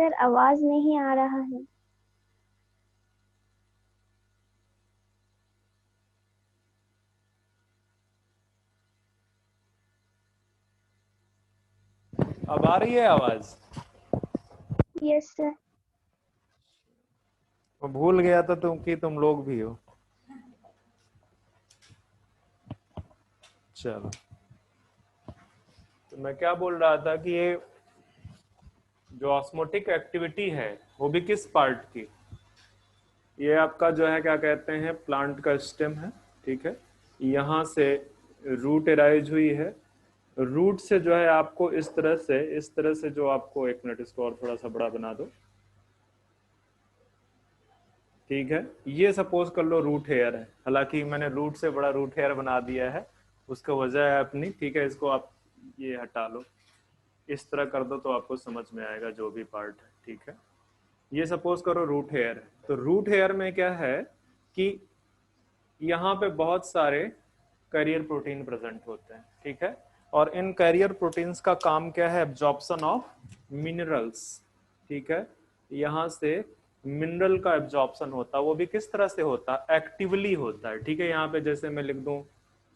Sir आवाज नहीं आ रहा है। अब आ रही है आवाज? Yes sir. मैं भूल गया था कि तुम लोग भी हो। चलो, तो मैं क्या बोल रहा था कि ये जो ऑस्मोटिक एक्टिविटी है वो भी किस पार्ट की, ये आपका जो है क्या कहते हैं, प्लांट का स्टेम है। ठीक है, यहाँ से रूट एराइज हुई है। रूट से जो है आपको इस तरह से जो आपको, एक मिनट इसको और थोड़ा सा बड़ा बना दो। ठीक है, ये सपोज कर लो रूट हेयर है, हालांकि मैंने रूट से बड़ा रूट हेयर बना दिया है, उसका वजह है अपनी। ठीक है, इसको आप ये हटा लो, इस तरह कर दो तो आपको समझ में आएगा जो भी पार्ट है। ठीक है, ये सपोज करो रूट हेयर है, तो रूट हेयर में क्या है कि यहाँ पे बहुत सारे कैरियर प्रोटीन प्रेजेंट होते हैं। ठीक है, और इन कैरियर प्रोटीन्स का काम क्या है, एब्जॉर्प्शन ऑफ मिनरल्स। ठीक है, यहाँ से मिनरल का एब्जॉर्प्शन होता है, वो भी किस तरह से होता है, एक्टिवली होता है। ठीक है, यहाँ पे जैसे मैं लिख दूं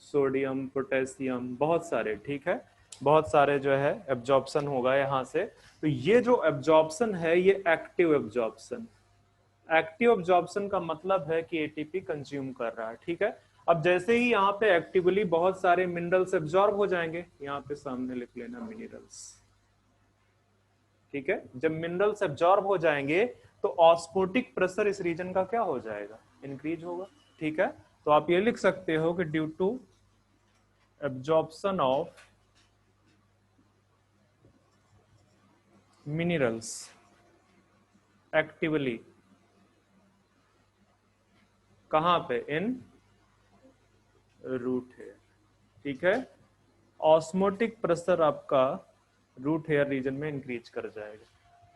सोडियम, पोटेशियम, बहुत सारे। ठीक है, बहुत सारे जो है एब्जॉर्प्शन होगा यहाँ से। तो ये जो एब्जॉर्प्शन है ये एक्टिव एब्जॉर्प्शन। एक्टिव एब्जॉर्प्शन का मतलब है कि एटीपी कंज्यूम कर रहा है। ठीक है, अब जैसे ही यहाँ पे एक्टिवली बहुत सारे मिनरल्स एब्जॉर्ब हो जाएंगे, यहाँ पे सामने लिख लेना मिनरल्स। ठीक है, जब मिनरल्स एब्जॉर्ब हो जाएंगे तो ऑस्मोटिक प्रेशर इस रीजन का क्या हो जाएगा, इंक्रीज होगा। ठीक है, तो आप ये लिख सकते हो कि due to absorption of minerals actively, कहां पे, इन रूट हेयर। ठीक है, ऑस्मोटिक प्रेशर आपका रूट हेयर रीजन में इंक्रीज कर जाएगा।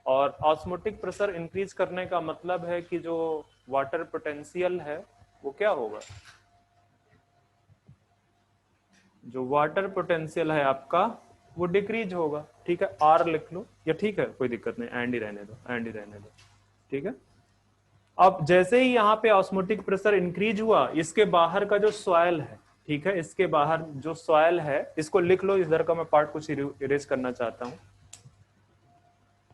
और ऑस्मोटिक प्रेशर इंक्रीज करने का मतलब है कि जो वाटर पोटेंशियल है वो क्या होगा, जो वाटर पोटेंशियल है आपका वो डिक्रीज होगा। ठीक है, आर लिख लो, या ठीक है कोई दिक्कत नहीं, एंड ही रहने दो, एंड ही रहने दो। ठीक है, अब जैसे ही यहाँ पे ऑस्मोटिक प्रेशर इंक्रीज हुआ, इसके बाहर का जो सॉइल है, ठीक है, इसके बाहर जो सॉइल है, इसको लिख लो, इधर का मैं पार्ट कुछ इरेज करना चाहता हूँ,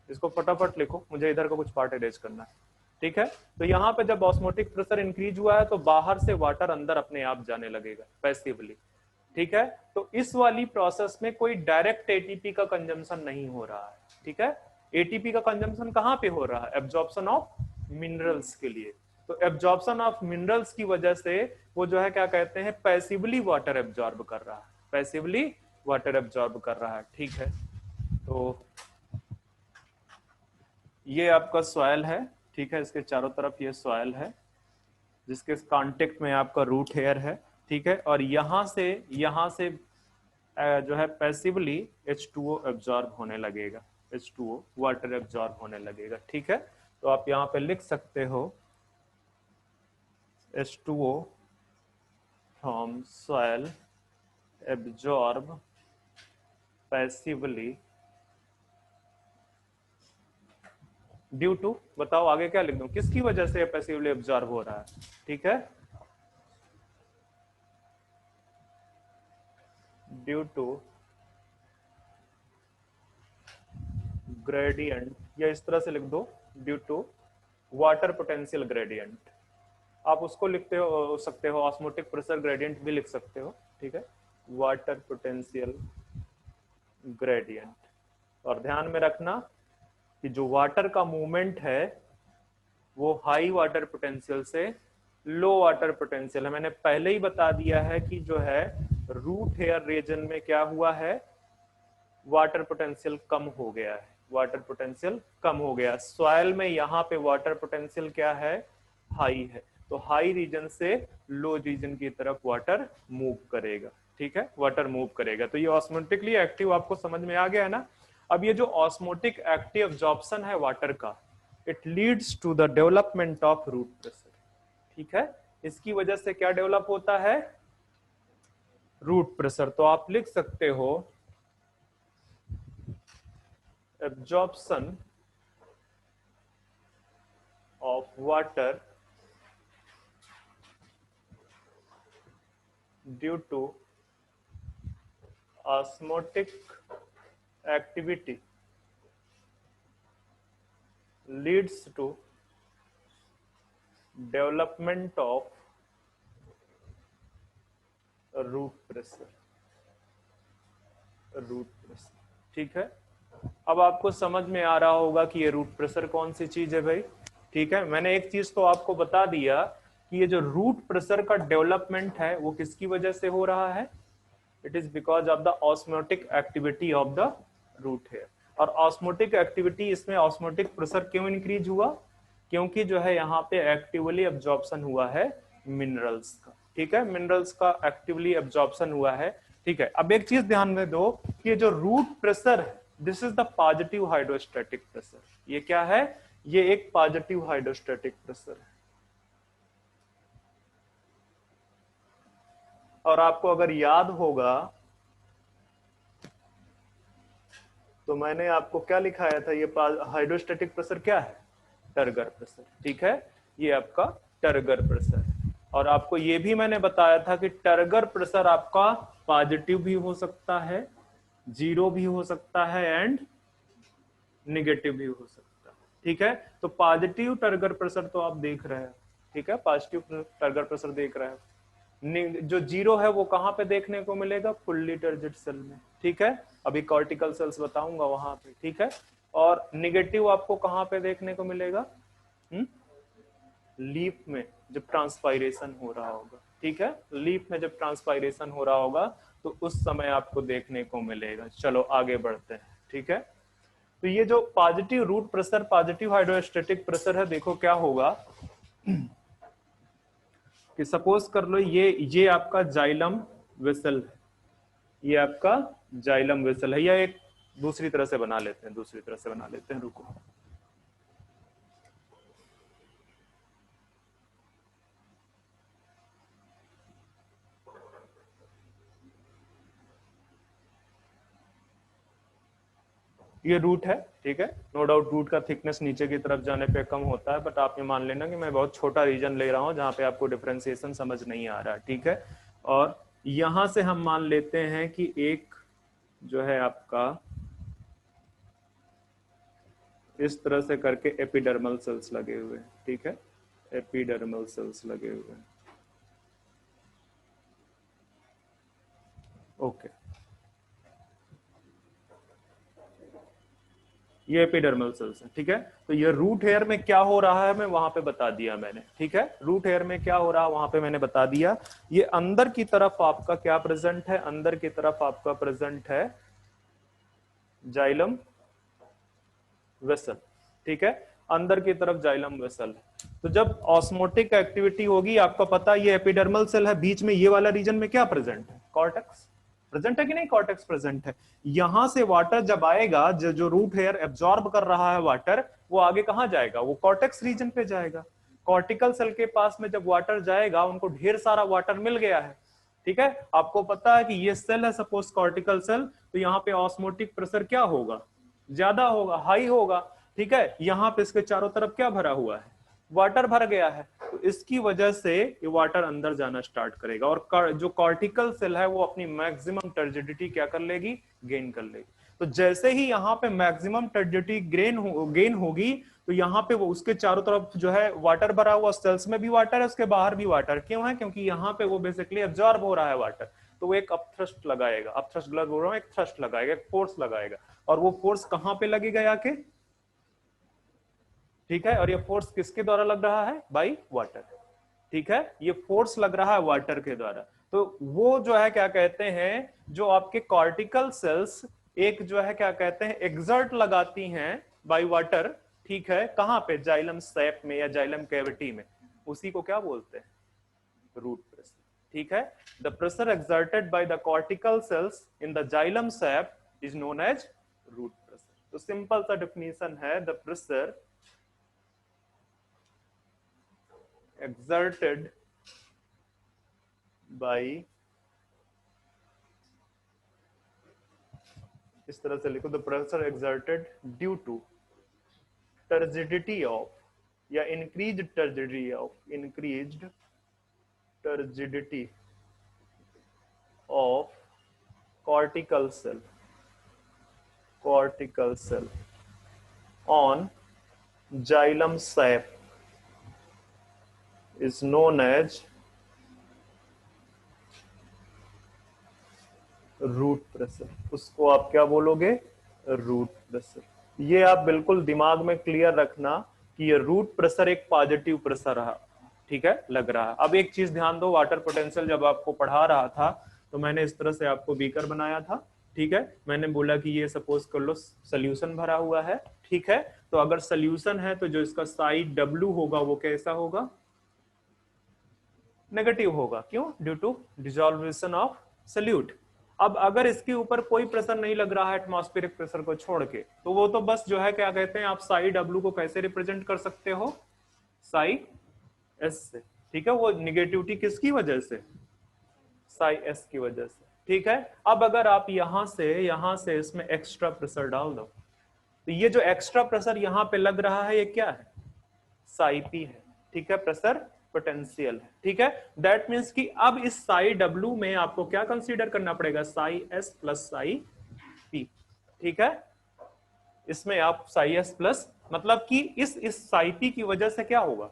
इसको फटाफट लिखो, मुझे इधर का कुछ पार्ट इरेज करना है। ठीक है, तो यहाँ पे जब ऑस्मोटिक प्रेशर इंक्रीज हुआ है तो बाहर से वाटर अंदर अपने आप जाने लगेगा पैसिवली। ठीक है, तो इस वाली प्रोसेस में कोई डायरेक्ट एटीपी का कंजम्पशन नहीं हो रहा है। ठीक है, एटीपी का कंजम्पशन कहां पे हो रहा है, एब्जॉर्प्शन ऑफ मिनरल्स के लिए। तो एब्जॉर्प्शन ऑफ मिनरल्स की वजह से वो जो है क्या कहते हैं, पैसिवली वाटर एब्जॉर्ब कर रहा है, पैसिवली वाटर एब्जॉर्ब कर रहा है। ठीक है, तो ये आपका सॉइल है। ठीक है, इसके चारों तरफ ये सॉइल है जिसके कांटेक्ट में आपका रूट हेयर है। ठीक है, और यहां से जो है पैसिवली H2O एब्जॉर्ब होने लगेगा, H2O वाटर एब्जॉर्ब होने लगेगा। ठीक है, तो आप यहाँ पे लिख सकते हो H2O from soil absorb passively due to, बताओ आगे क्या लिख दूं, किसकी वजह से पैसिवली एब्जॉर्ब हो रहा है। ठीक है, ड्यू टू ग्रेडियंट, या इस तरह से लिख दो, due to water potential gradient. आप उसको लिखते हो सकते हो, ऑस्मोटिक प्रेशर ग्रेडियंट भी लिख सकते हो। ठीक है, वाटर पोटेंशियल ग्रेडियंट। और ध्यान में रखना कि जो वाटर का मूवमेंट है वो हाई वाटर पोटेंशियल से लो वाटर पोटेंशियल है। मैंने पहले ही बता दिया है कि जो है रूट हेयर रीजन में क्या हुआ है, वाटर पोटेंशियल कम हो गया है, वाटर पोटेंशियल कम हो गया। सॉइल में यहाँ पे वाटर पोटेंशियल क्या है, हाई है, तो हाई रीजन से लो रीजन की तरफ वाटर मूव करेगा। ठीक है, वाटर मूव करेगा। तो ये ऑस्मोटिकली एक्टिव आपको समझ में आ गया है ना। अब ये जो ऑस्मोटिक एक्टिव एब्जॉर्प्शन है वाटर का, it leads to the development of root pressure. ठीक है, इसकी वजह से क्या डेवलप होता है, रूट प्रेशर। तो आप लिख सकते हो absorption of water due to osmotic activity leads to development of root pressure. Root pressure, ठीक है। अब आपको समझ में आ रहा होगा कि ये रूट प्रेशर कौन सी चीज है भाई, ठीक है। मैंने एक चीज तो आपको बता दिया कि ये जो रूट प्रेशर का डेवलपमेंट है वो किसकी वजह से हो रहा है, it is because of the osmotic activity of the root hair. और ऑस्मोटिक एक्टिविटी, इसमें ऑस्मोटिक प्रेशर क्यों इंक्रीज हुआ, क्योंकि जो है यहाँ पे एक्टिवली एब्जॉर्प्शन हुआ है मिनरल्स का, ठीक है। मिनरल्स का एक्टिवली एब्जॉर्प्शन हुआ है, ठीक है। अब एक चीज ध्यान में दो कि ये जो रूट प्रेशर है, this is the positive hydrostatic pressure. ये क्या है, ये एक पॉजिटिव हाइड्रोस्टैटिक प्रेशर है। और आपको अगर याद होगा तो मैंने आपको क्या लिखाया था, ये हाइड्रोस्टैटिक प्रेशर क्या है, टर्गर प्रेशर, ठीक है। ये आपका टर्गर प्रेशर है। और आपको ये भी मैंने बताया था कि टर्गर प्रेशर आपका पॉजिटिव भी हो सकता है, जीरो भी हो सकता है एंड निगेटिव भी हो सकता है, ठीक है। तो पॉजिटिव टर्गर प्रेशर तो आप देख रहे हैं, ठीक है, पॉजिटिव टर्गर प्रेशर देख रहे हैं। जो जीरो है वो कहां पे देखने को मिलेगा, फुल्ली टर्जिड सेल में, ठीक है। अभी कॉर्टिकल सेल्स बताऊंगा वहां पे, ठीक है। और निगेटिव आपको कहां पे देखने को मिलेगा, लीफ में जब ट्रांसपायरेशन हो रहा होगा, ठीक है। लीफ में जब ट्रांसपायरेशन हो रहा होगा तो उस समय आपको देखने को मिलेगा। चलो आगे बढ़ते हैं, ठीक है। तो ये जो positive root pressure, positive hydrostatic pressure है, देखो क्या होगा कि सपोज कर लो ये आपका जाइलम वेसल है, ये आपका जाइलम वेसल है, या एक दूसरी तरह से बना लेते हैं, दूसरी तरह से बना लेते हैं, रुको। ये रूट है, ठीक है। नो डाउट रूट का थिकनेस नीचे की तरफ जाने पे कम होता है, बट आप ये मान लेना कि मैं बहुत छोटा रीजन ले रहा हूं जहां पे आपको डिफरेंशिएशन समझ नहीं आ रहा, ठीक है। और यहां से हम मान लेते हैं कि एक जो है आपका इस तरह से करके एपिडर्मल सेल्स लगे हुए हैं, ठीक है। एपिडर्मल सेल्स लगे हुए हैं, ओके। ये एपिडर्मल सेल्स है, ठीक है। तो ये रूट हेयर में क्या हो रहा है मैं वहां पे बता दिया मैंने, ठीक है। रूट हेयर में क्या हो रहा है वहां पे मैंने बता दिया। ये अंदर की तरफ आपका क्या प्रेजेंट है, अंदर की तरफ आपका प्रेजेंट है जाइलम वेसल, ठीक है। अंदर की तरफ जाइलम वेसल है। तो जब ऑस्मोटिक एक्टिविटी होगी, आपको पता ये एपिडर्मल सेल है, बीच में ये वाला रीजन में क्या प्रेजेंट है, कॉर्टेक्स प्रेजेंट है कि नहीं, कॉर्टेक्स प्रेजेंट है। यहां से वाटर जब आएगा, जो रूट हेयर एब्जॉर्ब कर रहा है वाटर, वो आगे कहां जाएगा, वो कॉर्टेक्स रीजन पे जाएगा। कॉर्टिकल सेल के पास में जब वाटर जाएगा, उनको ढेर सारा वाटर मिल गया है, ठीक है। आपको पता है कि ये सेल है सपोज कॉर्टिकल सेल, तो यहाँ पे ऑस्मोटिक प्रेशर क्या होगा, ज्यादा होगा, हाई होगा, ठीक है। यहाँ पे इसके चारों तरफ क्या भरा हुआ है, वाटर भर गया है, तो इसकी वजह से ये वाटर अंदर जाना स्टार्ट करेगा। और जो कॉर्टिकल सेल है वो अपनी मैक्सिमम टर्जिडिटी क्या कर लेगी, गेन कर लेगी। तो जैसे ही यहाँ पे मैक्सिमम टर्जिडिटी गेन होगी, तो यहाँ पे वो उसके चारों तरफ जो है वाटर भरा हुआ, सेल्स में भी वाटर है, उसके बाहर भी वाटर, क्यों है, क्योंकि यहाँ पे वो बेसिकली एब्जॉर्ब हो रहा है वाटर। तो वो एक अपथ्रस्ट लगाएगा, अपथ्रस्ट बोल रहा हूँ, एक थ्रस्ट लगाएगा, एक फोर्स लगाएगा। और वो फोर्स कहां पे लगेगा आके, ठीक है। और ये फोर्स किसके द्वारा लग रहा है, बाई वाटर, ठीक है। ये फोर्स लग रहा है वाटर के द्वारा। तो वो जो है क्या कहते हैं, जो आपके कॉर्टिकल सेल्स एक जो है क्या कहते हैं एक्सर्ट लगाती हैं बाई वाटर, ठीक है, कहां पे, जाइलम सैप में या जाइलम कैविटी में, उसी को क्या बोलते हैं, रूट प्रेशर, ठीक है। The pressure exerted by the cortical cells in the xylem sap is known as root pressure. तो सिंपल सा डेफिनेशन है, द प्रेशर exerted by, इस तरह से लिखो, the pressure exerted due to turgidity of या increase turgidity of cortical cell on xylem sap is known as root pressure. उसको आप क्या बोलोगे? Root pressure. ये आप बिल्कुल दिमाग में क्लियर रखना कि ये रूट प्रेशर एक पॉजिटिव प्रेशर है, ठीक है, लग रहा है। अब एक चीज ध्यान दो, वाटर पोटेंशियल जब आपको पढ़ा रहा था तो मैंने इस तरह से आपको बीकर बनाया था, ठीक है। मैंने बोला कि ये सपोज कर लो सोल्यूशन भरा हुआ है, ठीक है। तो अगर सोल्यूशन है तो जो इसका साइड W होगा वो कैसा होगा? नेगेटिव होगा। क्यों? Due to dissolvation of solute. अब अगर इसके ऊपर कोई प्रेशर नहीं लग रहा है एटमॉस्फेरिक प्रेशर को छोड़ के, तो वो तो बस जो है क्या कहते हैं, आप साई W को कैसे रिप्रेजेंट कर सकते हो? साई S से, ठीक है। वो निगेटिविटी किसकी वजह से? साई S की वजह से, ठीक है। अब अगर आप यहां से इसमें एक्स्ट्रा प्रेशर डाल दो, तो ये जो एक्स्ट्रा प्रेशर यहां पे लग रहा है ये क्या है? साई P है, ठीक है, प्रेशर पोटेंशियल है, ठीक है। दैट मीन्स कि अब इस साई W में आपको क्या कंसीडर करना पड़ेगा? Sai S plus psi P, ठीक है। इसमें आप साई S प्लस, मतलब कि इस साई P की वजह से क्या होगा?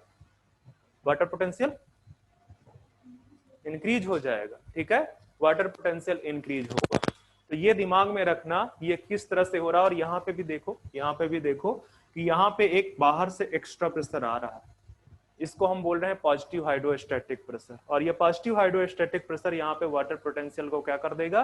वाटर पोटेंशियल इंक्रीज हो जाएगा, ठीक है। वाटर पोटेंशियल इंक्रीज होगा। तो ये दिमाग में रखना ये किस तरह से हो रहा है। और यहाँ पे भी देखो कि यहाँ पे एक बाहर से एक्स्ट्रा प्रेशर आ रहा है, इसको हम बोल रहे हैं पॉजिटिव हाइड्रोस्टैटिक प्रेशर। और ये पॉजिटिव हाइड्रोस्टैटिक प्रेशर यहाँ पे वाटर पोटेंशियल को क्या कर देगा?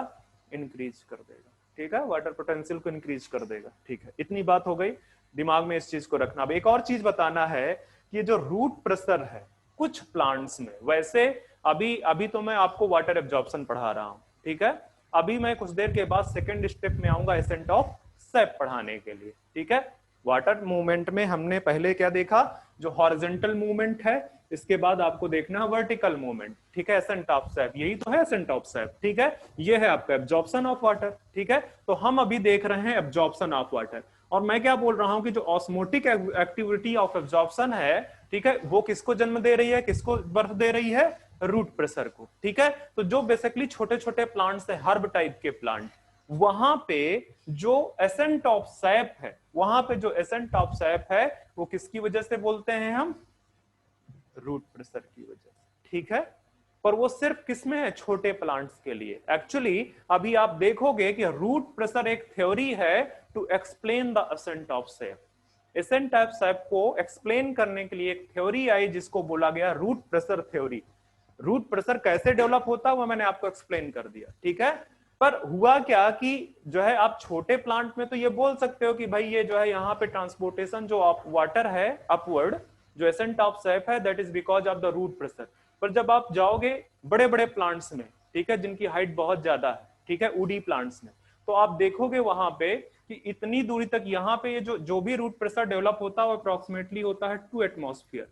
इंक्रीज कर देगा, ठीक है। वाटर पोटेंशियल को इंक्रीज कर देगा, ठीक है। इतनी बात हो गई, दिमाग में इस चीज को रखना। अब एक और चीज बताना है कि जो रूट प्रेशर है कुछ प्लांट्स में, वैसे अभी तो मैं आपको वाटर एब्जॉर्प्शन पढ़ा रहा हूं, ठीक है। अभी मैं कुछ देर के बाद सेकेंड स्टेप में आऊंगा एसेंट ऑफ सैप पढ़ाने के लिए, ठीक है। वाटर मूवमेंट में हमने पहले क्या देखा? जो हॉरिजॉन्टल मूवमेंट है, इसके बाद आपको देखना है वर्टिकल मूवमेंट, ठीक है। एसेंट ऑफ सैप, यही तो है एसेंट ऑफ सैप, ठीक है। ये है आपका एब्जॉर्प्शन ऑफ वाटर, ठीक है। तो हम अभी देख रहे हैं एब्जॉर्प्शन ऑफ वाटर। और मैं क्या बोल रहा हूं कि जो ऑस्मोटिक एक्टिविटी ऑफ एब्जॉर्प्शन है, ठीक है, वो किसको जन्म दे रही है? किसको बर्थ दे रही है? रूट प्रेशर को, ठीक है। तो जो बेसिकली छोटे छोटे प्लांट्स है, हर्ब टाइप के प्लांट, वहां पे जो एसेंट ऑफ सैप है, वो किसकी वजह से बोलते हैं हम? रूट प्रेशर की वजह से, ठीक है। पर वो सिर्फ किसमें है? छोटे प्लांट्स के लिए। एक्चुअली अभी आप देखोगे कि रूट प्रेशर एक थ्योरी है to explain the ascent of sap. Ascent of sap को एक्सप्लेन करने के लिए एक थ्योरी आई जिसको बोला गया root pressure theory. Root pressure कैसे डेवलप होता है वो मैंने आपको एक्सप्लेन कर दिया, ठीक है। पर हुआ क्या कि जो है आप छोटे प्लांट में तो ये बोल सकते हो कि भाई ये जो है यहाँ पे ट्रांसपोर्टेशन जो वाटर है अपवर्ड, जो एसेंट ऑफ सैप है, that is because of the root pressure. पर जब आप जाओगे बड़े बड़े प्लांट्स में, ठीक है, जिनकी हाइट बहुत ज्यादा है, ठीक है, वुडी प्लांट्स में, तो आप देखोगे वहां पे कि इतनी दूरी तक यहाँ पे ये जो भी रूट प्रेशर डेवलप होता है वो अप्रोक्सीमेटली होता है 2 एटमॉस्फेयर,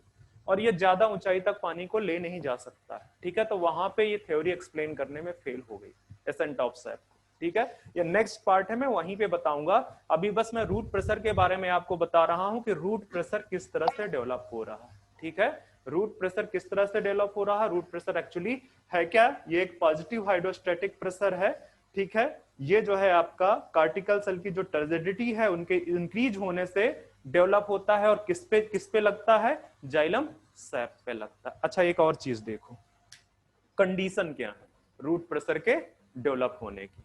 और ये ज्यादा ऊंचाई तक पानी को ले नहीं जा सकता है, ठीक है। तो वहां पे ये थ्योरी एक्सप्लेन करने में फेल हो गई एसेंट ऑफ सैप, ठीक है। ये नेक्स्ट पार्ट है, मैं वहीं पे बताऊंगा। अभी बस मैं रूट प्रेशर के बारे में आपको बता रहा हूं कि रूट प्रेशर किस तरह से डेवलप हो रहा है, ठीक है। रूट प्रेशर किस तरह से डेवलप हो रहा है? रूट प्रेशर एक्चुअली है क्या? ये एक पॉजिटिव हाइड्रोस्टैटिक प्रेशर है, ठीक है। ये जो है आपका कार्टिकल सेल की जो टर्जिडिटी है उनके इंक्रीज होने से डेवलप होता है। और किस पे लगता है? जाइलम सैप पे लगता है। अच्छा, एक और चीज देखो, कंडीशन क्या है रूट प्रेशर के डेवलप होने की?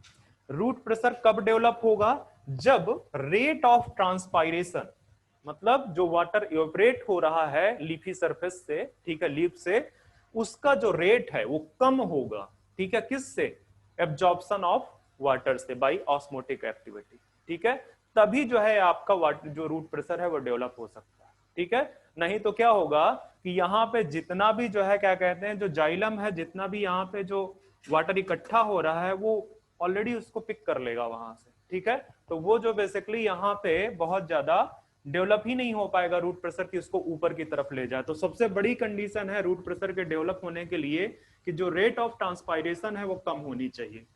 रूट प्रेशर कब डेवलप होगा? जब रेट ऑफ ट्रांसपायरेशन, मतलब जो वाटर इवेपोरेट हो रहा है लीफी सरफेस से, ठीक है, लीफ से, उसका जो रेट है वो कम होगा, ठीक है। किससे? एब्जॉर्प्शन ऑफ वाटर से, बाय ऑस्मोटिक एक्टिविटी, ठीक है। तभी जो है आपका वाटर जो रूट प्रेशर है वो डेवलप हो सकता है, ठीक है। नहीं तो क्या होगा कि यहाँ पे जितना भी जो है क्या कहते हैं, जो जाइलम है, जितना भी यहाँ पे जो वाटर इकट्ठा हो रहा है वो ऑलरेडी उसको पिक कर लेगा वहां से, ठीक है। तो वो जो बेसिकली यहाँ पे बहुत ज्यादा डेवलप ही नहीं हो पाएगा रूट प्रेशर की उसको ऊपर की तरफ ले जाए। तो सबसे बड़ी कंडीशन है रूट प्रेशर के डेवलप होने के लिए कि जो रेट ऑफ ट्रांसपायरेशन है वो कम होनी चाहिए।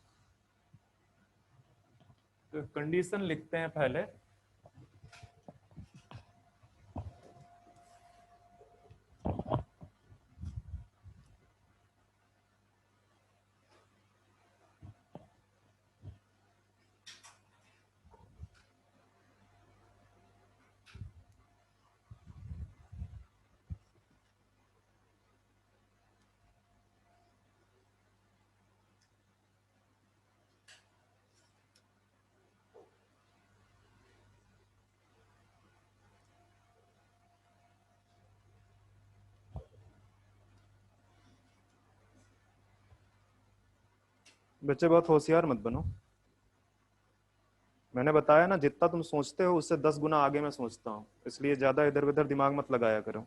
तो कंडीशन लिखते हैं पहले। बच्चे बहुत होशियार मत बनो। मैंने बताया ना, जितना तुम सोचते हो उससे 10 गुना आगे मैं सोचता हूँ, इसलिए ज्यादा इधर उधर दिमाग मत लगाया करो।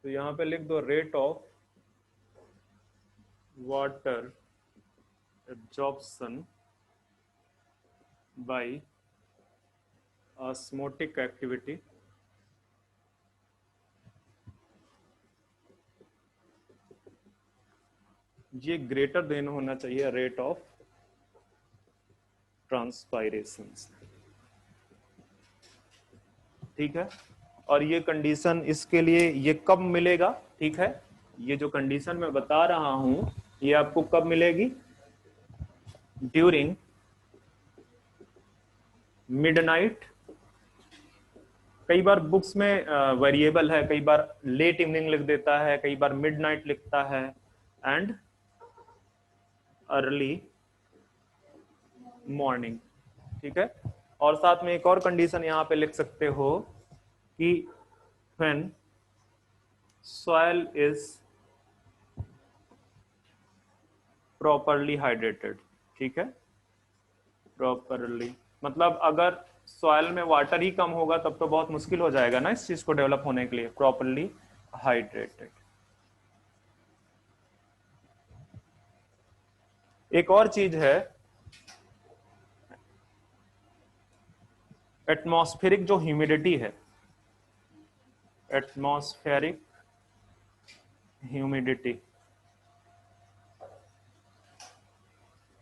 तो यहाँ पे लिख दो rate of water absorption by osmotic activity ये ग्रेटर देन होना चाहिए रेट ऑफ ट्रांसपायरेशन। ठीक है, और ये कंडीशन इसके लिए ये कब मिलेगा? ठीक है, ये जो कंडीशन मैं बता रहा हूं ये आपको कब मिलेगी? During midnight. कई बार बुक्स में वेरिएबल है, कई बार लेट इवनिंग लिख देता है, कई बार मिडनाइट लिखता है, एंड अर्ली मॉर्निंग। ठीक है, और साथ में एक और कंडीशन यहां पे लिख सकते हो कि when soil is properly hydrated। ठीक है, प्रॉपरली मतलब अगर सॉइल में वाटर ही कम होगा तब तो बहुत मुश्किल हो जाएगा ना इस चीज को डेवलप होने के लिए। Properly hydrated. एक और चीज है, एटमॉस्फेरिक जो ह्यूमिडिटी है, एटमॉस्फेरिक ह्यूमिडिटी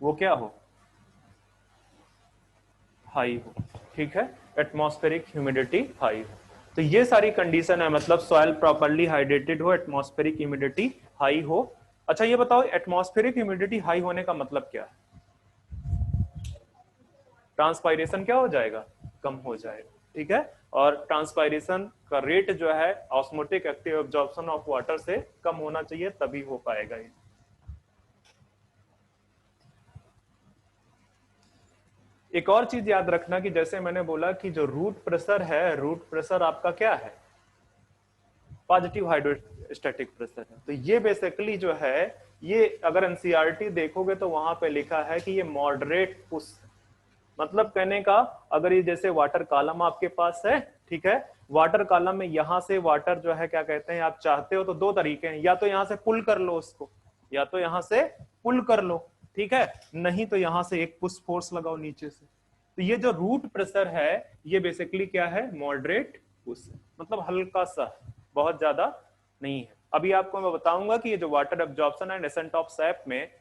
वो क्या हो? हाई हो। ठीक है, एटमॉस्फेरिक ह्यूमिडिटी हाई हो। तो ये सारी कंडीशन है, मतलब सॉइल प्रॉपर्ली हाइड्रेटेड हो, एटमॉस्फेरिक ह्यूमिडिटी हाई हो। अच्छा ये बताओ, एटमॉस्फेरिक ह्यूमिडिटी हाई होने का मतलब क्या है? ट्रांसपायरेशन क्या हो जाएगा? कम हो जाएगा। ठीक है, और ट्रांसपायरेशन का रेट जो है osmotic active absorption of water से कम होना चाहिए, तभी हो पाएगा ये। एक और चीज याद रखना कि जैसे मैंने बोला कि जो रूट प्रेशर है, रूट प्रेशर आपका क्या है? पॉजिटिव हाइड्रोस्टैटिक प्रेशर है। तो ये बेसिकली जो है, ये अगर एनसीईआरटी देखोगे तो वहां पे लिखा है कि ये मॉडरेट पुश, मतलब कहने का अगर ये जैसे वाटर कॉलम आपके पास है, ठीक है, वाटर कॉलम में यहां से वाटर जो है क्या कहते हैं, आप चाहते हो तो दो तरीके हैं, या तो यहां से पुल कर लो उसको, या तो यहां से पुल कर लो। ठीक है, नहीं तो यहां से एक पुश फोर्स लगाओ नीचे से। तो ये जो रूट प्रेशर है ये बेसिकली क्या है? मॉडरेट पुश, मतलब हल्का सा, बहुत ज्यादा नहीं है। अभी आपको मैं बताऊंगा कि ये जो water absorption and accent of SAP में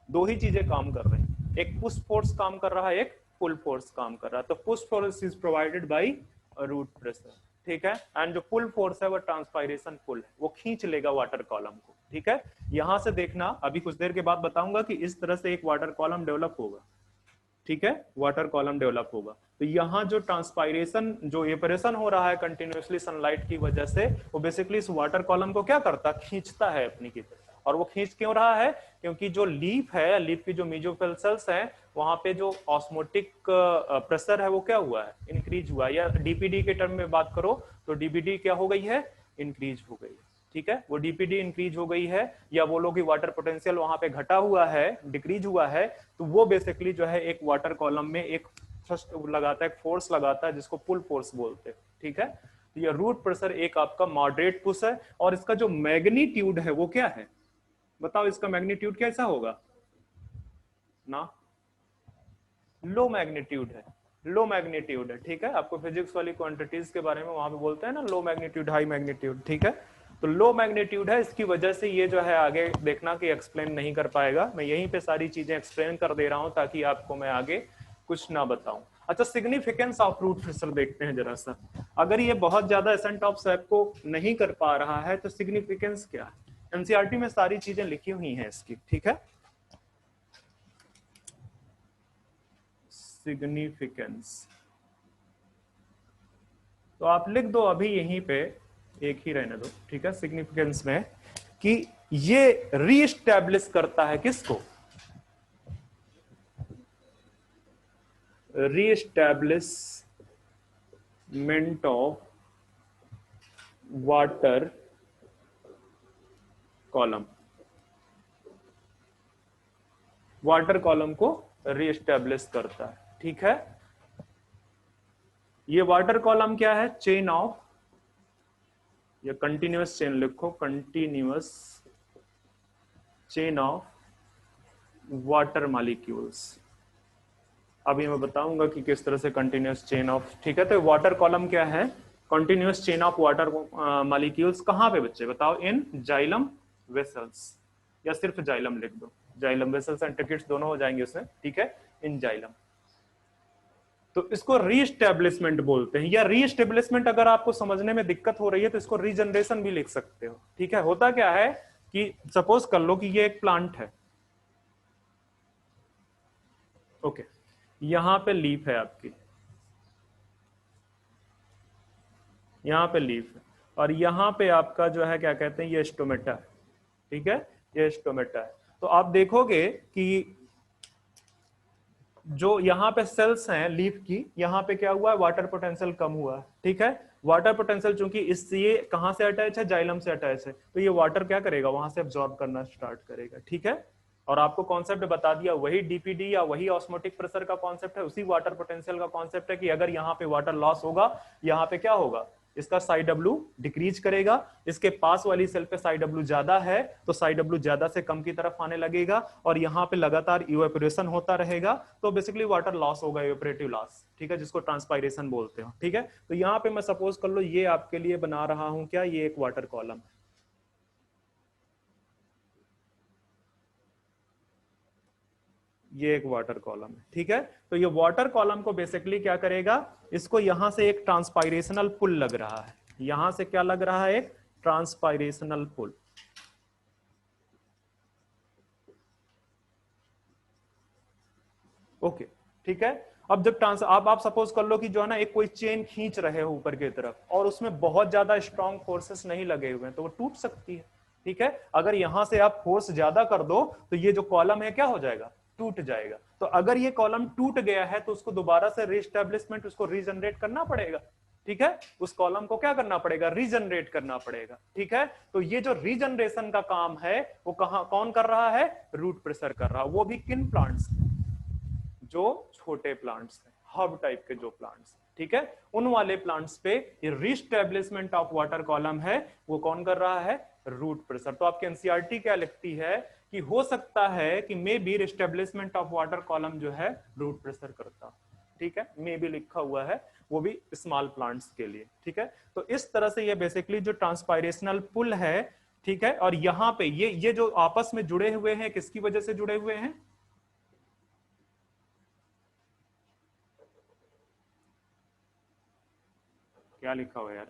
दो ही चीजें काम कर रही हैं, एक पुश फोर्स काम कर रहा है, एक पुल फोर्स काम कर रहा है। तो push force is provided by root pressure. ठीक है, एंड जो पुल फोर्स है वो ट्रांसपायरेशन पुल है, वो खींच लेगा वाटर कॉलम को। ठीक है, यहां से देखना, अभी कुछ देर के बाद बताऊंगा कि इस तरह से एक वाटर कॉलम डेवलप होगा। ठीक है, वाटर कॉलम डेवलप होगा। तो यहाँ जो ट्रांसपायरेशन, जो एपरेशन हो रहा है कंटिन्यूसली सनलाइट की वजह से, वो बेसिकली इस वाटर कॉलम को क्या करता है? खींचता है अपनी की तरफ। और वो खींच क्यों रहा है? क्योंकि जो लीफ है, लीफ की जो मेसोफिल सेल्स है, वहां पे जो ऑस्मोटिक प्रेशर है वो क्या हुआ है? इंक्रीज हुआ है। या डीपीडी के टर्म में बात करो तो डीपीडी क्या हो गई है? इंक्रीज हो गई है। ठीक है, वो डीपीडी इंक्रीज हो गई है, या बोलो कि वाटर पोटेंशियल वहां पे घटा हुआ है, डिक्रीज हुआ है, तो वो बेसिकली जो है एक वाटर कॉलम में एक थ्रस्ट लगाता है, एक फोर्स लगाता है, जिसको पुल फोर्स बोलते हैं। ठीक है, तो ये रूट प्रेशर एक आपका मॉडरेट पुश है, और इसका जो मैग्नीट्यूड है वो क्या है? बताओ, इसका मैग्नीट्यूड कैसा होगा ना? लो मैग्नीट्यूड है, लो मैग्नीट्यूड है। ठीक है, आपको फिजिक्स वाली क्वांटिटीज के बारे में वहां पे बोलते हैं ना, लो मैग्नीट्यूड हाई मैग्नीट्यूड। ठीक है, तो लो मैग्नीट्यूड है, इसकी वजह से ये जो है आगे देखना कि एक्सप्लेन नहीं कर पाएगा। मैं यहीं पे सारी चीजें एक्सप्लेन कर दे रहा हूं ताकि आपको मैं आगे कुछ ना बताऊं। अच्छा, सिग्निफिकेंस ऑफ रूट प्रेशर देखते हैं जरा सा। अगर ये बहुत ज्यादा एसेंट ऑफ स्वैप को नहीं कर पा रहा है तो सिग्निफिकेंस क्या है? एनसीईआरटी में सारी चीजें लिखी हुई हैं इसकी, ठीक है। सिग्निफिकेंस तो आप लिख दो अभी यहीं पे, एक ही रहने दो, ठीक है। सिग्निफिकेंस में कि ये रीएस्टैब्लिश करता है किसको? Reestablishment of water column, water column को रीएस्टैब्लिश करता है, ठीक है। ये वाटर कॉलम क्या है? चेन ऑफ, या कंटिन्यूअस चेन लिखो, continuous chain of water molecules. अभी मैं बताऊंगा कि किस तरह से कंटिन्यूअस चेन ऑफ, ठीक है। तो वाटर कॉलम क्या है? Continuous chain of water molecules. कहां पे बच्चे बताओ? इन जाइलम वेसल्स, या सिर्फ जाइलम लिख दो, जाइलम वेसल्स एंड टिकट्स दोनों हो जाएंगे उसमें, ठीक है। इन जाइलम, तो इसको रीएस्टेब्लिशमेंट बोलते हैं। या रीएस्टेब्लिशमेंट अगर आपको समझने में दिक्कत हो रही है तो इसको रीजनरेशन भी लिख सकते हो, ठीक है। होता क्या है कि सपोज कर लो कि ये एक प्लांट है, ओके, यहां पे लीफ है आपकी, यहां पे लीफ है, और यहां पे आपका जो है क्या कहते हैं, ये स्टोमेटा है, ठीक है, ये स्टोमेटा है। तो आप देखोगे कि जो यहाँ पे सेल्स हैं लीफ की, यहाँ पे क्या हुआ है? वाटर पोटेंशियल कम हुआ है, ठीक है। वाटर पोटेंशियल चूंकि इससे ये कहां से अटैच है? जाइलम से अटैच है, तो ये वाटर क्या करेगा? वहां से एब्जॉर्ब करना स्टार्ट करेगा, ठीक है। और आपको कॉन्सेप्ट बता दिया, वही डीपीडी या वही ऑस्मोटिक प्रेशर का कॉन्सेप्ट है, उसी वाटर पोटेंशियल का कॉन्सेप्ट है कि अगर यहाँ पे वाटर लॉस होगा, यहाँ पे क्या होगा? इसका साई डब्ल्यू डिक्रीज करेगा, इसके पास वाली सेल पे साई डब्ल्यू ज्यादा है तो साई डब्ल्यू ज्यादा से कम की तरफ आने लगेगा, और यहाँ पे लगातार इवेपोरेशन होता रहेगा, तो बेसिकली वाटर लॉस होगा, इवेपोरेटिव लॉस, ठीक है, जिसको ट्रांसपायरेशन बोलते हो, ठीक है। तो यहाँ पे मैं सपोज कर लो ये आपके लिए बना रहा हूं क्या, ये एक वाटर कॉलम, ये एक वाटर कॉलम है, ठीक है। तो ये वाटर कॉलम को बेसिकली क्या करेगा? इसको यहां से एक ट्रांसपायरेशनल पुल लग रहा है, यहां से क्या लग रहा है? एक ट्रांसपायरेशनल पुल, ओके, ठीक है। अब जब ट्रांस आप सपोज कर लो कि जो है ना एक कोई चेन खींच रहे हो ऊपर की तरफ, और उसमें बहुत ज्यादा स्ट्रॉन्ग फोर्सेस नहीं लगे हुए हैं, तो वो टूट सकती है, ठीक है। अगर यहां से आप फोर्स ज्यादा कर दो तो ये जो कॉलम है क्या हो जाएगा? टूट जाएगा। तो अगर ये कॉलम टूट गया है तो उसको दोबारा से रीस्टैब्लिशमेंट, उसको रीजनरेट करना पड़ेगा, ठीक है। उस कॉलम को क्या करना पड़ेगा? रीजनरेट करना पड़ेगा, ठीक है। तो ये जो रीजनरेशन का काम है वो कौन कर रहा है? रूट प्रेशर कर रहा है। वो भी किन प्लांट्स? जो छोटे प्लांट्स हैं, हब टाइप के जो प्लांट्स, ठीक है, उन वाले प्लांट्स पे ये रीस्टैब्लिशमेंट ऑफ वाटर कॉलम है, वो कौन कर रहा है? Root pressure. तो आपकी एनसीईआरटी क्या लिखती है कि हो सकता है कि maybe reestablishment of water column जो है रूट प्रेशर करता, ठीक है, मे बी लिखा हुआ है, वो भी स्मॉल प्लांट्स के लिए, ठीक है। तो इस तरह से ये बेसिकली जो ट्रांसपायरेशनल पुल है, ठीक है, और यहाँ पे ये जो आपस में जुड़े हुए हैं, किसकी वजह से जुड़े हुए हैं? क्या लिखा हुआ है यार?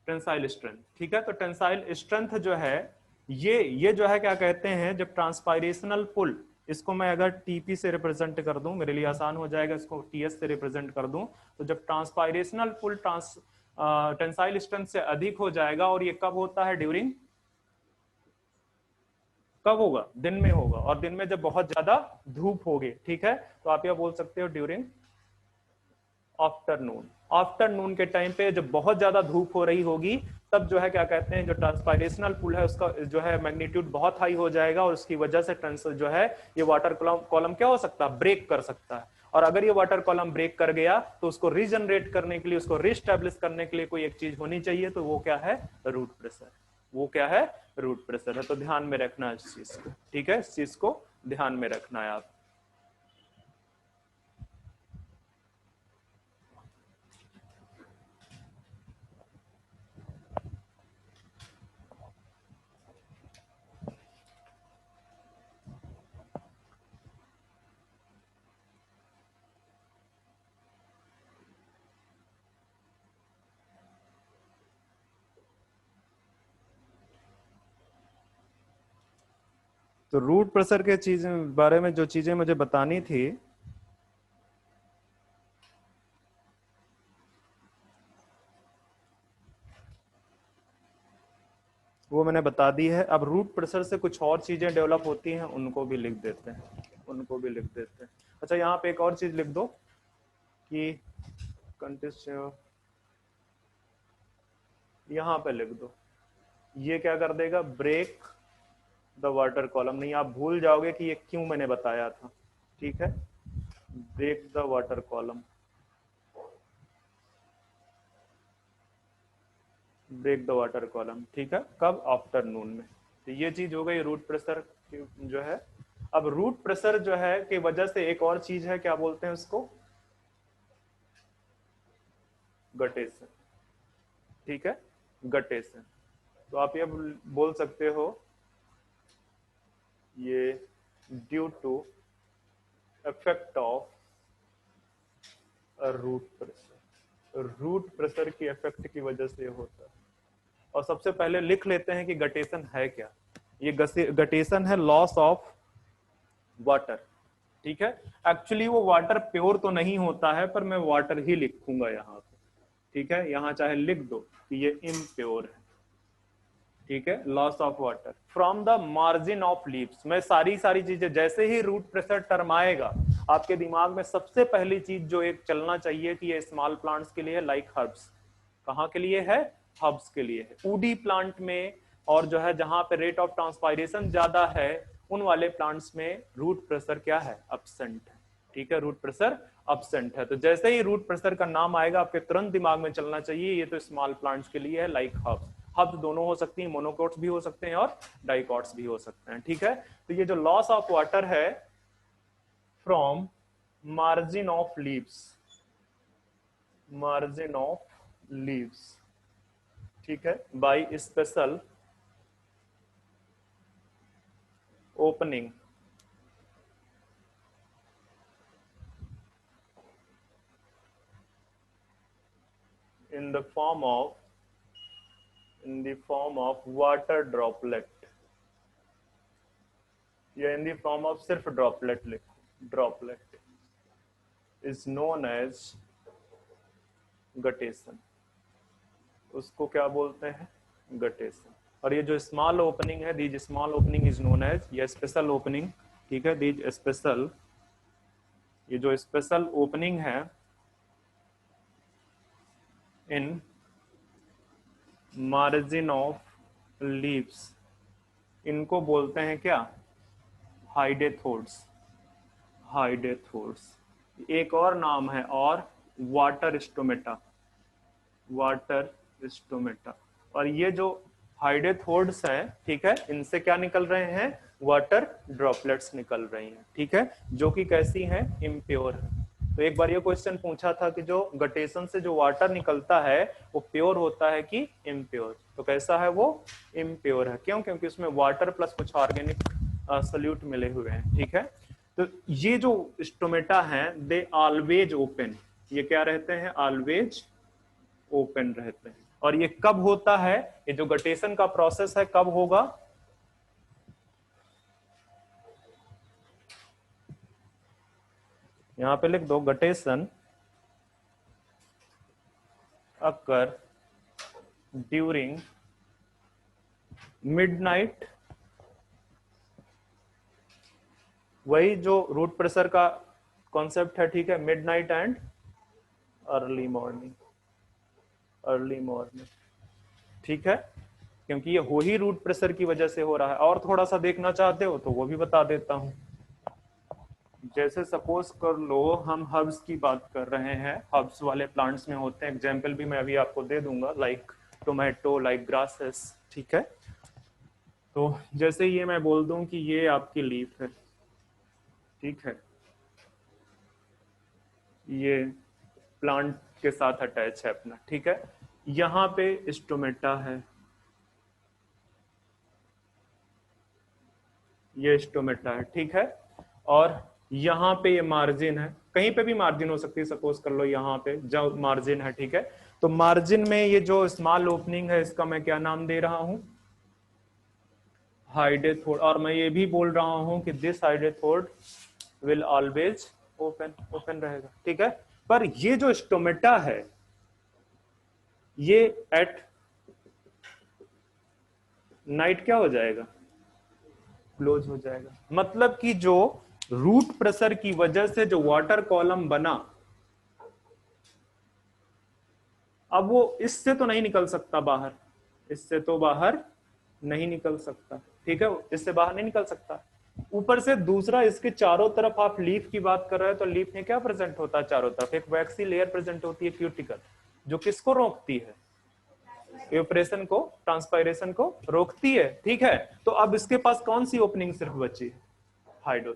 टेंसाइल स्ट्रेंथ, ठीक है। तो टेंसाइल स्ट्रेंथ जो है, ये जो है क्या कहते हैं, जब ट्रांसपायरेशनल पुल, इसको मैं अगर टीपी से रिप्रेजेंट कर दूं, मेरे लिए आसान हो जाएगा, इसको टीएस से रिप्रेजेंट कर दूं, तो जब ट्रांसपायरेशनल पुल टेंसाइल स्ट्रेंथ से अधिक हो जाएगा, और ये कब होता है? ड्यूरिंग, कब होगा? दिन में होगा, और दिन में जब बहुत ज्यादा धूप होगी, ठीक है, तो आप यह बोल सकते हो ड्यूरिंग आफ्टरनून। आफ्टरनून के टाइम पे जब बहुत ज्यादा धूप हो रही होगी, तब जो है क्या कहते हैं, जो ट्रांसपायरेशनल पुल है उसका जो है मैग्नीट्यूड बहुत हाई हो जाएगा, और उसकी वजह से जो है ये वाटर कॉलम क्या हो सकता है? ब्रेक कर सकता है। और अगर ये वाटर कॉलम ब्रेक कर गया तो उसको रीजनरेट करने के लिए, उसको रीस्टैब्लिश करने के लिए कोई एक चीज होनी चाहिए, तो वो क्या है? Root pressure. वो क्या है? रूट प्रेशर है। तो ध्यान में रखना है इस चीज को, ठीक है, इस चीज को ध्यान में रखना है आप। तो रूट प्रेशर के चीज बारे में जो चीजें मुझे बतानी थी वो मैंने बता दी है। अब रूट प्रेशर से कुछ और चीजें डेवलप होती हैं, उनको भी लिख देते हैं। अच्छा, यहाँ पे एक और चीज लिख दो कि यहाँ पे लिख दो, ये क्या कर देगा, ब्रेक द वाटर कॉलम। नहीं, आप भूल जाओगे कि ये क्यों मैंने बताया था, ठीक है। Break the water column, break the water column, ठीक है। कब? आफ्टरनून में। तो ये चीज हो गई रूट प्रेशर जो है। अब रूट प्रेशर जो है की वजह से एक और चीज है, क्या बोलते हैं उसको, गटेशन, ठीक है, गटेशन। तो आप ये बोल सकते हो ये due to effect of root pressure, root pressure की इफेक्ट की वजह से होता है। और सबसे पहले लिख लेते हैं कि गटेशन है क्या। ये गटेशन है लॉस ऑफ वाटर, ठीक है। एक्चुअली वो वाटर प्योर तो नहीं होता है, पर मैं वाटर ही लिखूंगा यहाँ पे, ठीक है। यहाँ चाहे लिख दो कि ये इम्प्योर है, ठीक है। Loss of water from the margin of leaves. मैं सारी चीजें, जैसे ही रूट प्रेशर टर्म आएगा आपके दिमाग में सबसे पहली चीज जो एक चलना चाहिए कि ये स्मॉल प्लांट्स के लिए, लाइक हर्ब्स। कहाँ के लिए है? हर्ब्स के लिए है। वुडी प्लांट में और जो है जहां पे रेट ऑफ ट्रांसपायरेशन ज्यादा है, उन वाले प्लांट्स में रूट प्रेशर क्या है? अब्सेंट है, ठीक है। रूट प्रेशर अब्सेंट है। तो जैसे ही रूट प्रेशर का नाम आएगा आपके तुरंत दिमाग में चलना चाहिए ये तो स्मॉल प्लांट्स के लिए है, लाइक हर्ब्स। हर्ब्स दोनों हो सकती हैं, मोनोकोट्स भी हो सकते हैं और डाइकोट्स भी हो सकते हैं, ठीक है। तो ये जो लॉस ऑफ वाटर है from margin of leaves, margin of leaves, ठीक है, bye special opening in the form of water droplet, या in the form of सिर्फ ड्रॉपलेट लिखो, droplet is known as guttation. उसको क्या बोलते हैं? गटेशन। और ये जो स्मॉल ओपनिंग है, these small opening is known as, ये स्पेशल ओपनिंग, ठीक है, दीज स्पेशल, ये जो स्पेशल ओपनिंग है इन मार्जिन ऑफ लीव्स, इनको बोलते हैं क्या? हाइडेथोड्स, हाइडेथोड्स। एक और नाम है और वाटर स्टोमेटा, वाटर स्टोमेटा। और ये जो हाइडेथोड्स है, ठीक है, इनसे क्या निकल रहे हैं? वाटर ड्रॉपलेट्स निकल रही हैं, ठीक है, जो कि कैसी हैं? इम्प्योर है। तो एक बार ये क्वेश्चन पूछा था कि जो गटेशन से जो वाटर निकलता है वो प्योर होता है कि इम्प्योर? तो कैसा है वो? इम्प्योर है। क्यों? क्योंकि उसमें वाटर प्लस कुछ ऑर्गेनिक सल्यूट मिले हुए हैं, ठीक है। तो ये जो स्टोमेटा हैं दे ऑलवेज ओपन, ये क्या रहते हैं? ऑलवेज ओपन रहते हैं। और ये कब होता है? ये जो गटेशन का प्रोसेस है कब होगा? यहां पे लिख दो, गटेशन अकर ड्यूरिंग मिडनाइट, वही जो रूट प्रेशर का कॉन्सेप्ट है, ठीक है, midnight and early morning, early morning, ठीक है। क्योंकि ये हो ही रूट प्रेशर की वजह से हो रहा है। और थोड़ा सा देखना चाहते हो तो वो भी बता देता हूं। जैसे सपोज कर लो हम हर्ब्स की बात कर रहे हैं, हर्ब्स वाले प्लांट्स में होते हैं, एग्जांपल भी मैं अभी आपको दे दूंगा, लाइक टोमेटो, लाइक ग्रासेस, ठीक है। तो जैसे ये मैं बोल दूं कि ये आपकी लीफ है, ठीक है, ये प्लांट के साथ अटैच है अपना, ठीक है। यहाँ पे स्टोमेटा है, ये स्टोमेटा है, ठीक है। और यहाँ पे ये मार्जिन है, कहीं पे भी मार्जिन हो सकती है, सपोज कर लो यहाँ पे जो मार्जिन है, ठीक है। तो मार्जिन में ये जो स्मॉल ओपनिंग है इसका मैं क्या नाम दे रहा हूं? हाइडेथोड, और मैं ये भी बोल रहा हूं कि दिस हाइडेथोड विल ऑलवेज ओपन रहेगा, ठीक है। पर ये जो स्टोमेटा है ये एट नाइट क्या हो जाएगा, क्लोज हो जाएगा। मतलब कि जो रूट प्रेशर की वजह से जो वाटर कॉलम बना, अब वो इससे तो नहीं निकल सकता बाहर, इससे तो बाहर नहीं निकल सकता, ठीक है, इससे बाहर नहीं निकल सकता। ऊपर से दूसरा, इसके चारों तरफ आप लीफ की बात कर रहे हो, तो लीफ में क्या प्रेजेंट होता है चारों तरफ, एक वैक्सी लेयर प्रेजेंट होती है क्यूटिकल, जो किसको रोकती है, इवेपोरेशन को, ट्रांसपायरेशन को रोकती है, ठीक है। तो अब इसके पास कौन सी ओपनिंग सिर्फ बची है, हाइड्रो,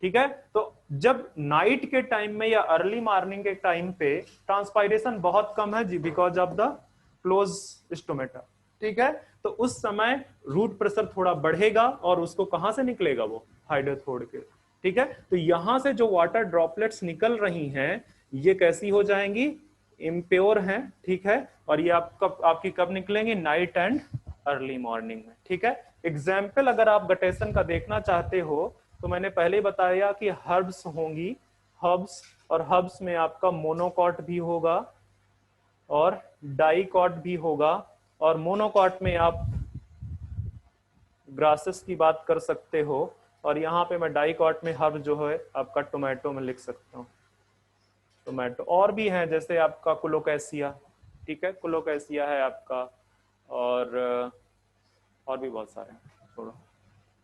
ठीक है। तो जब नाइट के टाइम में या अर्ली मॉर्निंग के टाइम पे ट्रांसपायरेशन बहुत कम है जी, because of the close stomata, ठीक है, तो उस समय रूट प्रेशर थोड़ा बढ़ेगा और उसको कहां से निकलेगा, वो हाइड्रोथोड के, ठीक है। तो यहां से जो वाटर ड्रॉपलेट्स निकल रही हैं ये कैसी हो जाएंगी, इम्प्योर हैं, ठीक है, और ये आपकी कब निकलेंगी, नाइट एंड अर्ली मॉर्निंग में, ठीक है। एग्जाम्पल अगर आप गटेशन का देखना चाहते हो तो मैंने पहले ही बताया कि हर्ब्स होंगी, हर्ब्स, और हर्ब्स में आपका मोनोकॉट भी होगा और डाइकॉट भी होगा, और मोनोकॉट में आप ग्रासेस की बात कर सकते हो, और यहाँ पे मैं डाइकॉट में हर्ब जो है आपका टोमेटो में लिख सकता हूँ, टोमेटो। और भी हैं जैसे आपका कोलोकैसिया, ठीक है, कोलोकैसिया है आपका, और भी बहुत सारे हैं, छोड़ो,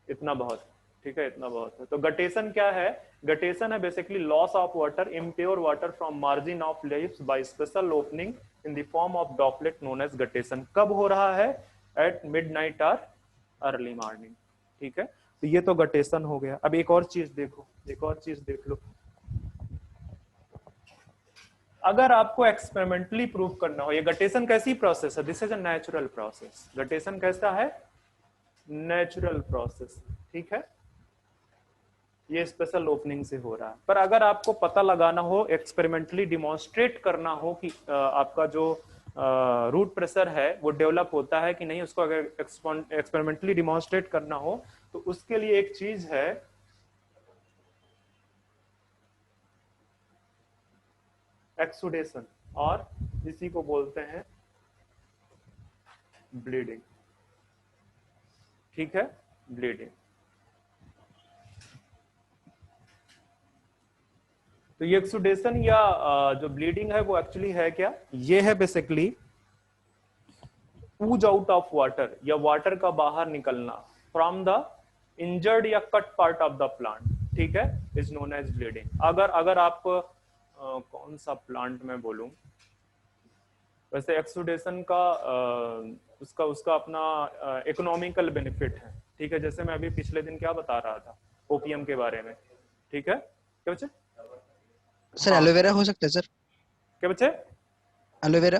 इतना बहुत है, ठीक है, इतना बहुत है। तो गटेशन क्या है, गटेशन है basically loss of water, impure water from margin of leaves by special opening in the form of droplet known as guttation. कब हो रहा है, एट मिडनाइट और अर्ली मॉर्निंग, ठीक है। तो ये तो गटेशन हो गया। अब एक और चीज देखो, एक और चीज देख लो, अगर आपको एक्सपेरिमेंटली प्रूव करना हो, ये गटेशन कैसी प्रोसेस है, this is a natural process, guttation कैसा है, नेचुरल प्रोसेस, ठीक है, ये स्पेशल ओपनिंग से हो रहा है। पर अगर आपको पता लगाना हो, एक्सपेरिमेंटली डिमॉन्स्ट्रेट करना हो कि आपका जो रूट प्रेशर है वो डेवलप होता है कि नहीं, उसको अगर एक्सपेरिमेंटली डिमॉन्स्ट्रेट करना हो तो उसके लिए एक चीज है एक्सुडेशन, और इसी को बोलते हैं ब्लीडिंग, ठीक है, ब्लीडिंग। तो ये एक्सुडेशन या जो ब्लीडिंग है वो एक्चुअली है क्या, ये है basically ooze out of water, या वाटर का बाहर निकलना फ्रॉम द इंजर्ड या cut part of the plant, ठीक है, इज नोन एज ब्लीडिंग। अगर आप कौन सा प्लांट में बोलूं, वैसे एक्सुडेशन का उसका उसका अपना इकोनॉमिकल बेनिफिट है, ठीक है। जैसे मैं अभी पिछले दिन क्या बता रहा था ओपीएम के बारे में, ठीक है, क्या बच्चे, सर एलोवेरा हो सकता है सर, क्या बच्चे, एलोवेरा।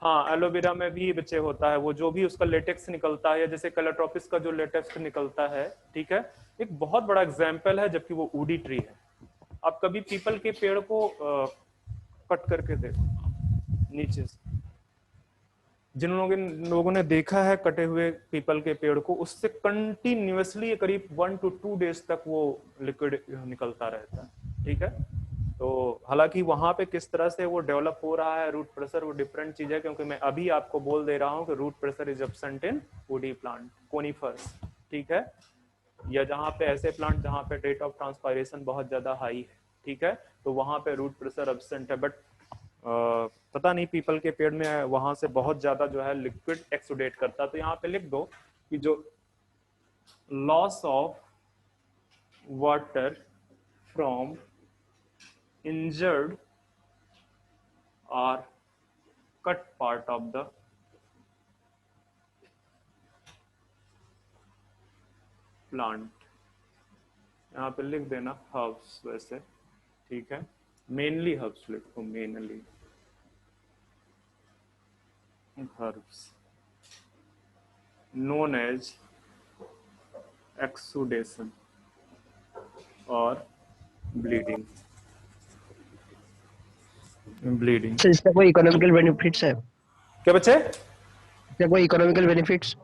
हाँ, एलोवेरा में भी बच्चे होता है, वो जो भी उसका लेटेक्स निकलता है, जैसे कलेट्रोपिस का जो लेटेक्स निकलता है, ठीक है, एक बहुत बड़ा एग्जाम्पल है, जबकि वो वुडी ट्री है। आप कभी पीपल के पेड़ को कट करके देखो नीचे से, जिन लोगों ने देखा है कटे हुए पीपल के पेड़ को, उससे कंटिन्यूअसली करीब 1 to 2 डेज तक वो लिक्विड निकलता रहता है, ठीक है। तो हालांकि वहां पे किस तरह से वो डेवलप हो रहा है रूट प्रेशर, वो डिफरेंट चीज है, क्योंकि मैं अभी आपको बोल दे रहा हूं कि root pressure is absent in woody plant, conifers, ठीक है, या जहां पे ऐसे प्लांट जहां पे रेट ऑफ ट्रांसपायरेशन बहुत ज्यादा हाई है, ठीक है, तो वहां पे रूट प्रेशर एब्सेंट है। बट पता नहीं पीपल के पेड़ में वहां से बहुत ज्यादा जो है लिक्विड एक्सुडेट करता। तो यहाँ पे लिख दो कि जो loss of water from injured और cut part of the plant, यहाँ पे लिख देना हर्ब्स, वैसे ठीक है, मेनली हर्ब्स लिखो, mainly herbs known as exudation और bleeding। सर इसका कोई इकोनॉमिकल बेनिफिट्स है, क्या बच्चे, इसका कोई इकोनॉमिकल बेनिफिट्स?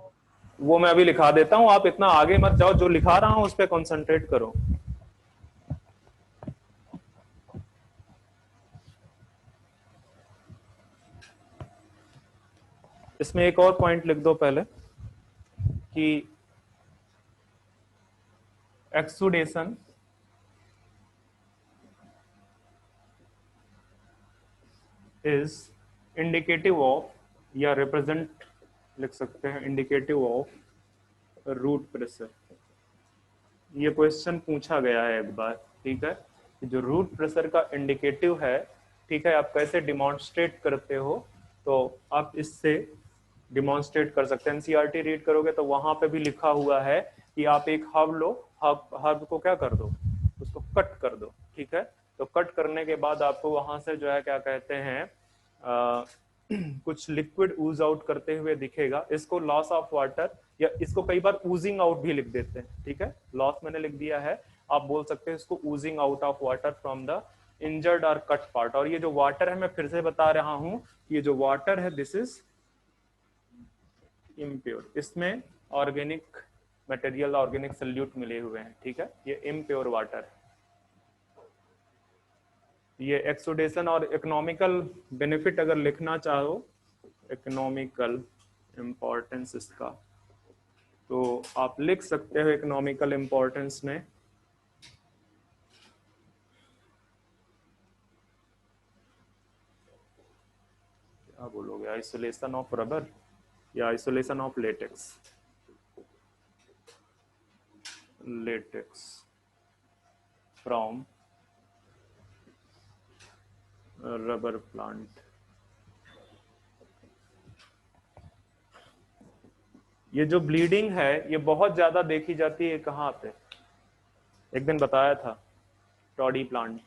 वो मैं अभी लिखा देता हूं, आप इतना आगे मत जाओ, जो लिखा रहा हूं उस पर कॉन्सेंट्रेट करो। इसमें एक और पॉइंट लिख दो पहले कि एक्सुडेशन इज इंडिकेटिव ऑफ, या रिप्रेजेंट लिख सकते हैं, इंडिकेटिव ऑफ रूट प्रेशर। ये क्वेश्चन पूछा गया है एक बार, ठीक है, कि जो रूट प्रेशर का इंडिकेटिव है, ठीक है, आप कैसे डिमॉन्स्ट्रेट करते हो, तो आप इससे डिमॉन्स्ट्रेट कर सकते हैं। एनसीईआरटी रीड करोगे तो वहां पे भी लिखा हुआ है कि आप एक हब लो, हब को क्या कर दो, उसको कट कर दो, ठीक है। तो कट करने के बाद आपको वहां से जो है क्या कहते हैं कुछ लिक्विड ऊज आउट करते हुए दिखेगा। इसको लॉस ऑफ वाटर, या इसको कई बार ऊजिंग आउट भी लिख देते हैं, ठीक है, लॉस मैंने लिख दिया है, आप बोल सकते हैं इसको oozing out of water from the injured और कट पार्ट। और ये जो वाटर है, मैं फिर से बता रहा हूं, ये जो वाटर है दिस इज इम्प्योर, इसमें ऑर्गेनिक मटेरियल, ऑर्गेनिक सल्यूट मिले हुए हैं, ठीक है, ये इम्प्योर वाटर है। ये एक्सोडेशन और इकोनॉमिकल बेनिफिट अगर लिखना चाहो, इकोनॉमिकल इंपॉर्टेंस इसका, तो आप लिख सकते हो इकोनॉमिकल इंपॉर्टेंस में क्या बोलोगे, आइसोलेशन ऑफ रबर या isolation of latex, latex from rubber plant. ये जो ब्लीडिंग है ये बहुत ज्यादा देखी जाती है कहाँ पे, एक दिन बताया था, टॉडी प्लांट।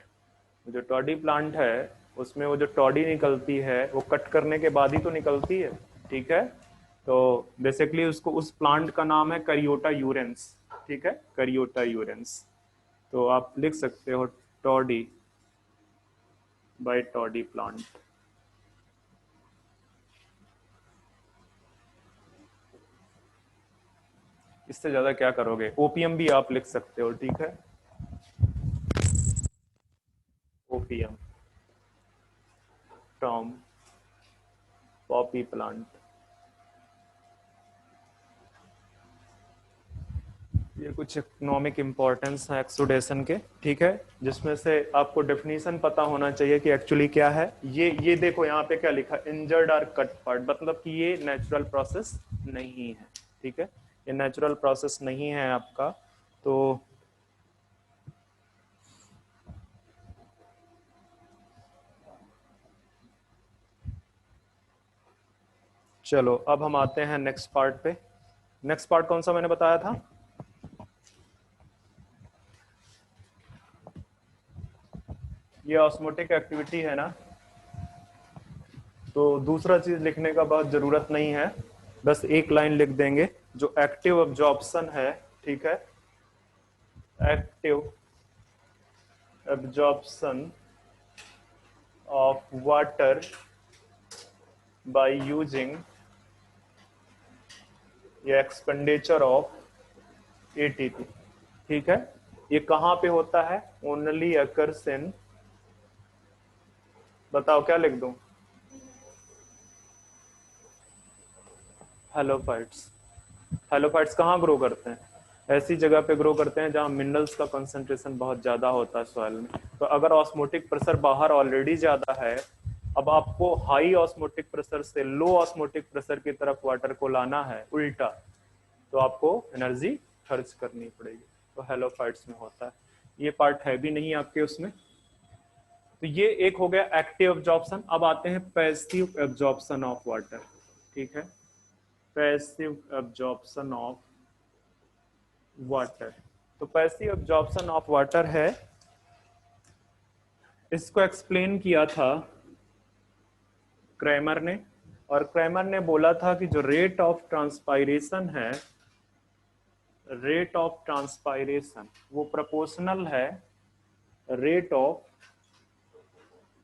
जो टॉडी प्लांट है उसमें वो जो टॉडी निकलती है वो कट करने के बाद ही तो निकलती है, ठीक है। तो बेसिकली उसको, उस प्लांट का नाम है करियोटा यूरेंस, ठीक है, करियोटा यूरेंस। तो आप लिख सकते हो टॉडी बाय टॉडी प्लांट। इससे ज्यादा क्या करोगे, ओपीएम भी आप लिख सकते हो, ठीक है, ओपीएम फ्रॉम पॉपी प्लांट। ये कुछ इकोनॉमिक इंपॉर्टेंस है एक्सुडेशन के, ठीक है, जिसमें से आपको डेफिनेशन पता होना चाहिए कि एक्चुअली क्या है। ये देखो यहाँ पे क्या लिखा, इंजर्ड और कट पार्ट, मतलब कि ये नेचुरल प्रोसेस नहीं है, ठीक है, ये नेचुरल प्रोसेस नहीं है आपका। तो चलो अब हम आते हैं नेक्स्ट पार्ट पे। नेक्स्ट पार्ट कौन सा मैंने बताया था, ये ऑस्मोटिक एक्टिविटी है ना, तो दूसरा चीज लिखने का बहुत जरूरत नहीं है, बस एक लाइन लिख देंगे, जो एक्टिव एब्जॉर्प्शन है, ठीक है, active absorption of water by using या एक्सपेंडिचर ऑफ एटीपी, ठीक है। ये कहां पे होता है, ओनली अकर्स इन, बताओ क्या लिख दूं, हेलोफाइट्स। हेलोफाइट्स कहाँ ग्रो करते हैं, ऐसी जगह पे ग्रो करते हैं जहां मिनरल्स का कंसंट्रेशन बहुत ज्यादा होता है सॉइल में। तो अगर ऑस्मोटिक प्रेशर बाहर ऑलरेडी ज्यादा है, अब आपको हाई ऑस्मोटिक प्रेशर से लो ऑस्मोटिक प्रेशर की तरफ वाटर को लाना है उल्टा, तो आपको एनर्जी खर्च करनी पड़ेगी, तो हेलोफाइट्स में होता है। ये पार्ट है भी नहीं आपके उसमें। तो ये एक हो गया एक्टिव एब्जॉर्प्शन। अब आते हैं पैसिव एब्जॉर्प्शन ऑफ वाटर, ठीक है, पैसिव एब्जॉर्प्शन ऑफ वाटर। तो पैसिव एब्जॉर्प्शन ऑफ वाटर है, इसको एक्सप्लेन किया था क्रैमर ने, और क्रैमर ने बोला था कि जो रेट ऑफ ट्रांसपायरेशन है, रेट ऑफ ट्रांसपायरेशन वो प्रोपोर्शनल है रेट ऑफ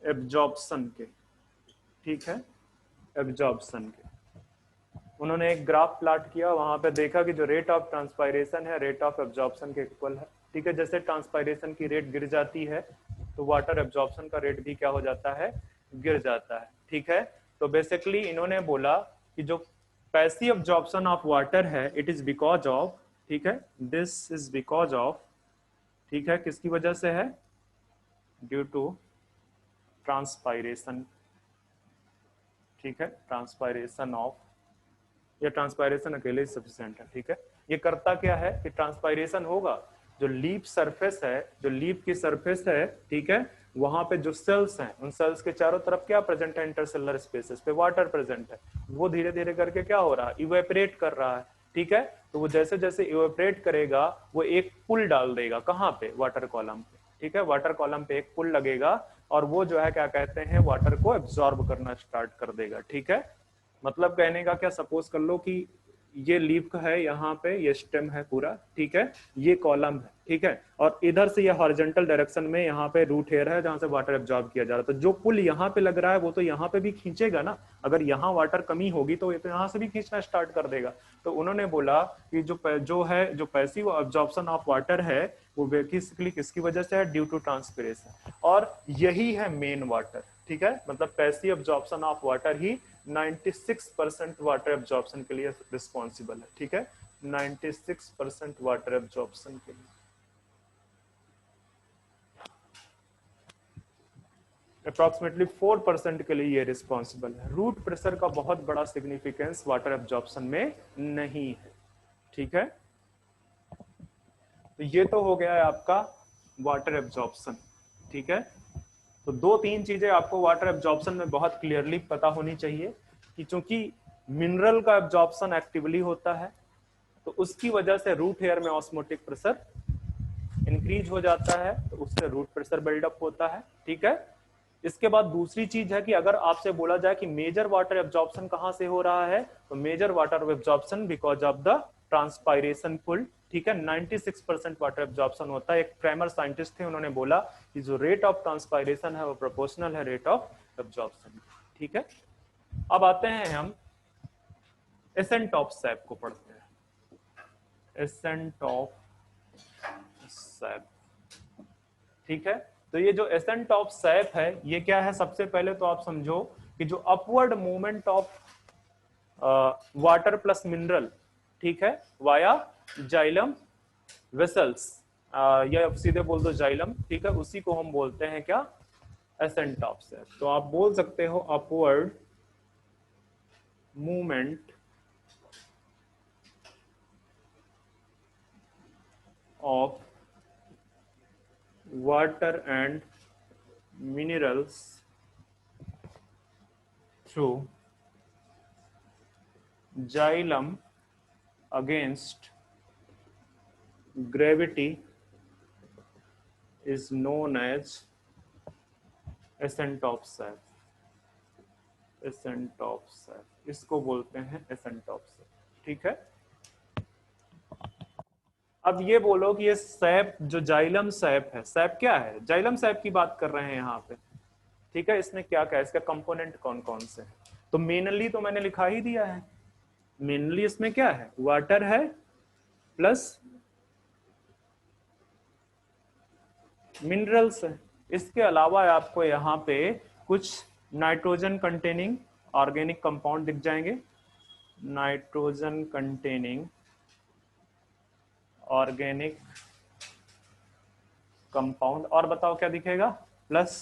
एब्जॉर्प्शन के, ठीक है, एब्जॉर्प्शन के। उन्होंने एक ग्राफ प्लॉट किया, वहां पे देखा कि जो रेट ऑफ ट्रांसपायरेशन है रेट ऑफ एब्जॉर्प्शन के इक्वल है। ठीक है, जैसे ट्रांसपायरेशन की रेट गिर जाती है तो वाटर एब्जॉर्प्शन का रेट भी क्या हो जाता है, गिर जाता है। ठीक है, तो बेसिकली इन्होंने बोला कि जो पैसिव एब्जॉर्प्शन ऑफ वाटर है इट इज बिकॉज ऑफ, ठीक है, दिस इज बिकॉज ऑफ, ठीक है, किसकी वजह से है, ड्यू टू ट्रांसपायरेशन। ठीक है, ट्रांसपायरेशन ऑफ, ये ट्रांसपायरेशन अकेले सफिशिएंट है। ठीक है, ये करता क्या है कि ट्रांसपायरेशन होगा, जो लीफ सरफेस है, जो लीफ की सरफेस है, ठीक है, वहां पे जो सेल्स हैं उन सेल्स के चारों तरफ क्या प्रेजेंट है, इंटरसेलुलर स्पेसेस पे वाटर प्रेजेंट है, वो धीरे धीरे करके क्या हो रहा है, इवेपोरेट कर रहा है। ठीक है, तो वो जैसे जैसे इवेपोरेट करेगा वो एक पुल डाल देगा, कहाँ पे, वाटर कॉलम पे। ठीक है, वाटर कॉलम पे एक पुल लगेगा और वो जो है क्या कहते हैं, वाटर को एब्जॉर्ब करना स्टार्ट कर देगा। ठीक है, मतलब कहने का क्या, सपोज कर लो कि ये लीफ है, यहाँ पे ये स्टेम है पूरा, ठीक है, ये कॉलम है, ठीक है, और इधर से ये हॉरिजॉन्टल डायरेक्शन में यहाँ पे रूट हेयर है जहाँ से वाटर एब्जॉर्ब किया जा रहा है। तो जो पुल यहाँ पे लग रहा है वो तो यहाँ पे भी खींचेगा ना, अगर यहाँ वाटर कमी होगी तो ये तो यहाँ से भी खींचना स्टार्ट कर देगा। तो उन्होंने बोला कि जो पैसिव एब्जॉर्प्शन ऑफ वाटर है वो बेसिकली किसकी वजह से है, ड्यू टू ट्रांसपिरेशन, और यही है मेन वाटर। ठीक है, मतलब passive absorption of water he 96% water absorption के लिए रिस्पॉन्सिबल है। ठीक है, 96% वाटर एब्जॉर्प्शन के लिए, अप्रोक्सीमेटली 4% के लिए ये रिस्पॉन्सिबल है। रूट प्रेशर का बहुत बड़ा सिग्निफिकेंस वाटर एब्जॉर्प्शन में नहीं है। ठीक है, तो ये तो हो गया है आपका वाटर एब्जॉर्प्शन। ठीक है, तो दो तीन चीजें आपको वाटर एब्जॉर्प्शन में बहुत क्लियरली पता होनी चाहिए कि चूंकि मिनरल का एब्जॉर्प्शन एक्टिवली होता है तो उसकी वजह से रूट हेयर में ऑस्मोटिक प्रेशर इंक्रीज हो जाता है, तो उससे रूट प्रेशर बिल्डअप होता है। ठीक है, इसके बाद दूसरी चीज है कि अगर आपसे बोला जाए कि मेजर वाटर एब्जॉर्प्शन कहां से हो रहा है, तो major water absorption because of the transpiration pull. ठीक है, 96% वाटर एब्जॉर्प्शन होता है। एक प्राइमर साइंटिस्ट थे, उन्होंने बोला कि जो रेट ऑफ ट्रांसपायरेशन है वो प्रोपोर्शनल है रेट ऑफ एब्जॉर्प्शन। ठीक है, अब आते हैं हम एसेंट ऑफ सैप को पढ़ते हैं। एसेंट ऑफ सैप, ठीक है, तो ये जो एसेंट ऑफ सैप है ये क्या है, सबसे पहले तो आप समझो कि जो upward movement of water plus mineral, ठीक है, वाया जाइलम वेसल्स, या सीधे बोल दो जाइलम, ठीक है, उसी को हम बोलते हैं क्या, एसेंट ऑफ सैप। तो आप बोल सकते हो upward movement of water and minerals through xylem against gravity is known as ascent of sap। ascent of sap, इसको बोलते हैं ascent of sap। ठीक है, अब ये बोलो कि ये सैप जो जाइलम सैप है, सैप क्या है, जाइलम सैप की बात कर रहे हैं यहाँ पे। ठीक है, इसमें क्या क्या है, इसका कंपोनेंट कौन कौन से हैं, तो मेनली तो मैंने लिखा ही दिया है, मेनली इसमें क्या है, वाटर है प्लस मिनरल्स है। इसके अलावा आपको यहाँ पे कुछ नाइट्रोजन कंटेनिंग ऑर्गेनिक कंपाउंड दिख जाएंगे, नाइट्रोजन कंटेनिंग ऑर्गेनिक कंपाउंड, और बताओ क्या दिखेगा, प्लस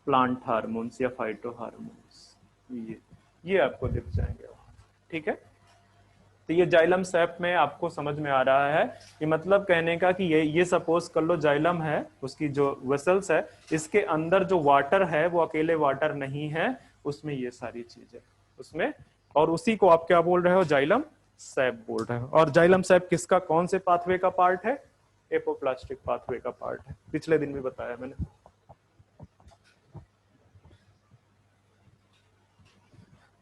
प्लांट हार्मोन्स या फाइटो हार्मोन्स, ये आपको दिख जाएंगे। ठीक है, तो ये जाइलम सैप में आपको समझ में आ रहा है कि मतलब कहने का कि ये सपोज कर लो जाइलम है, उसकी जो वेसल्स है, इसके अंदर जो वाटर है वो अकेले वाटर नहीं है, उसमें ये सारी चीजें उसमें, और उसी को आप क्या बोल रहे हो, जाइलम सैप बोल रहे हो। और जाइलम सैप किसका, कौन से पाथवे का पार्ट है, एपोप्लास्टिक पाथवे का पार्ट है, पिछले दिन भी बताया मैंने।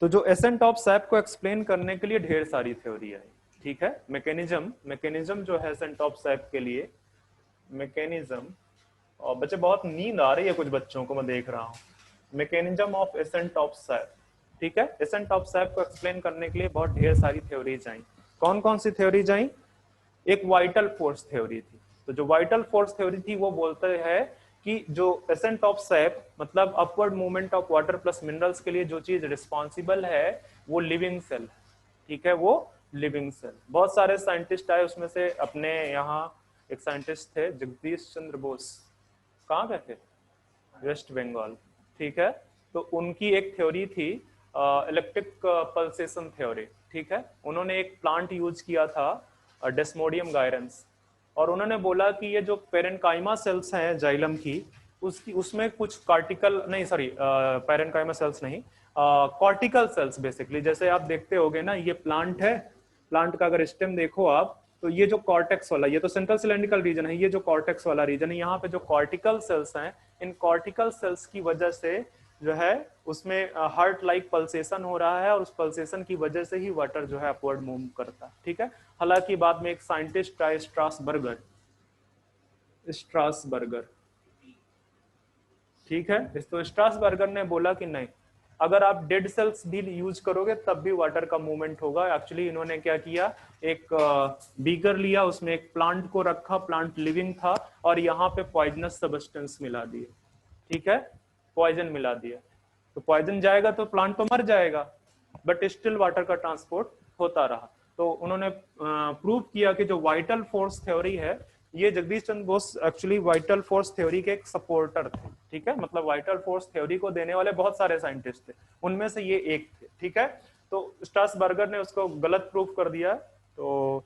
तो जो एसेंट ऑफ सैप को एक्सप्लेन करने के लिए ढेर सारी थ्योरी है। ठीक है, मैकेनिज्म जो है एसेंट ऑफ सैप के लिए, मैकेनिज्म, और बच्चे बहुत नींद आ रही है कुछ बच्चों को, मैं देख रहा हूं, mechanism of accent of SAP. ठीक है। एसेंट ऑफ सैप को एक्सप्लेन करने के लिए बहुत ढेर सारी थ्योरीज आई। कौन कौन सी थ्योरीज आई? एक वाइटल फोर्स थ्योरी थी। तो जो वाइटल फोर्स थ्योरी थी वो बोलते हैं कि जो एसेंट ऑफ सैप मतलब upward movement of water plus minerals के लिए जो चीज रिस्पॉन्सिबल है वो लिविंग सेल, ठीक है, वो लिविंग सेल। बहुत सारे साइंटिस्ट आए, उसमें से अपने यहाँ एक साइंटिस्ट थे जगदीश चंद्र बोस, कहाँ गए थे? वेस्ट बंगाल, ठीक है। तो उनकी एक थ्योरी थी इलेक्ट्रिक पल्सेशन थ्योरी, ठीक है। उन्होंने एक प्लांट यूज किया था डेस्मोडियम गायरेंस, और उन्होंने बोला कि ये जो पेरेनकाइमा सेल्स हैं जाइलम की, उसकी उसमें कुछ कार्टिकल नहीं, सॉरी पेरेनकाइमा सेल्स नहीं, कॉर्टिकल सेल्स बेसिकली। जैसे आप देखते होगे ना, ये प्लांट है, प्लांट का अगर स्टेम देखो आप, तो ये जो कॉर्टेक्स वाला, ये तो सेंट्रल सिलेंड्रिकल रीजन है, ये जो कॉर्टेक्स वाला रीजन है, यहाँ पे जो कॉर्टिकल सेल्स हैं, इन कॉर्टिकल सेल्स की वजह से जो है उसमें हार्ट लाइक पल्सेशन हो रहा है, और उस पल्सेशन की वजह से ही वाटर जो है अपवर्ड मूव करता है, ठीक है। हालांकि बाद में एक साइंटिस्ट आए स्ट्रासबर्गर, ठीक है। तो स्ट्रासबर्गर ने बोला कि नहीं, अगर आप डेड सेल्स भी यूज करोगे तब भी वाटर का मूवमेंट होगा। एक्चुअली इन्होंने क्या किया, एक बीकर लिया, उसमें एक प्लांट को रखा, प्लांट लिविंग था, और यहाँ पे पॉइजनस सब्सटेंस मिला दिए, ठीक है, पॉइजन मिला दिया। तो पॉइजन जाएगा तो प्लांट तो मर जाएगा, बट स्टिल वाटर का ट्रांसपोर्ट होता रहा। तो उन्होंने प्रूव किया कि जो वाइटल फोर्स थ्योरी है, ये Jagdish Chandra Bose actually vital force theory के एक सपोर्टर थे, ठीक है। मतलब वाइटल फोर्स थ्योरी को देने वाले बहुत सारे साइंटिस्ट थे, उनमें से ये एक थे, ठीक है। तो स्ट्रासबर्गर ने उसको गलत प्रूव कर दिया। तो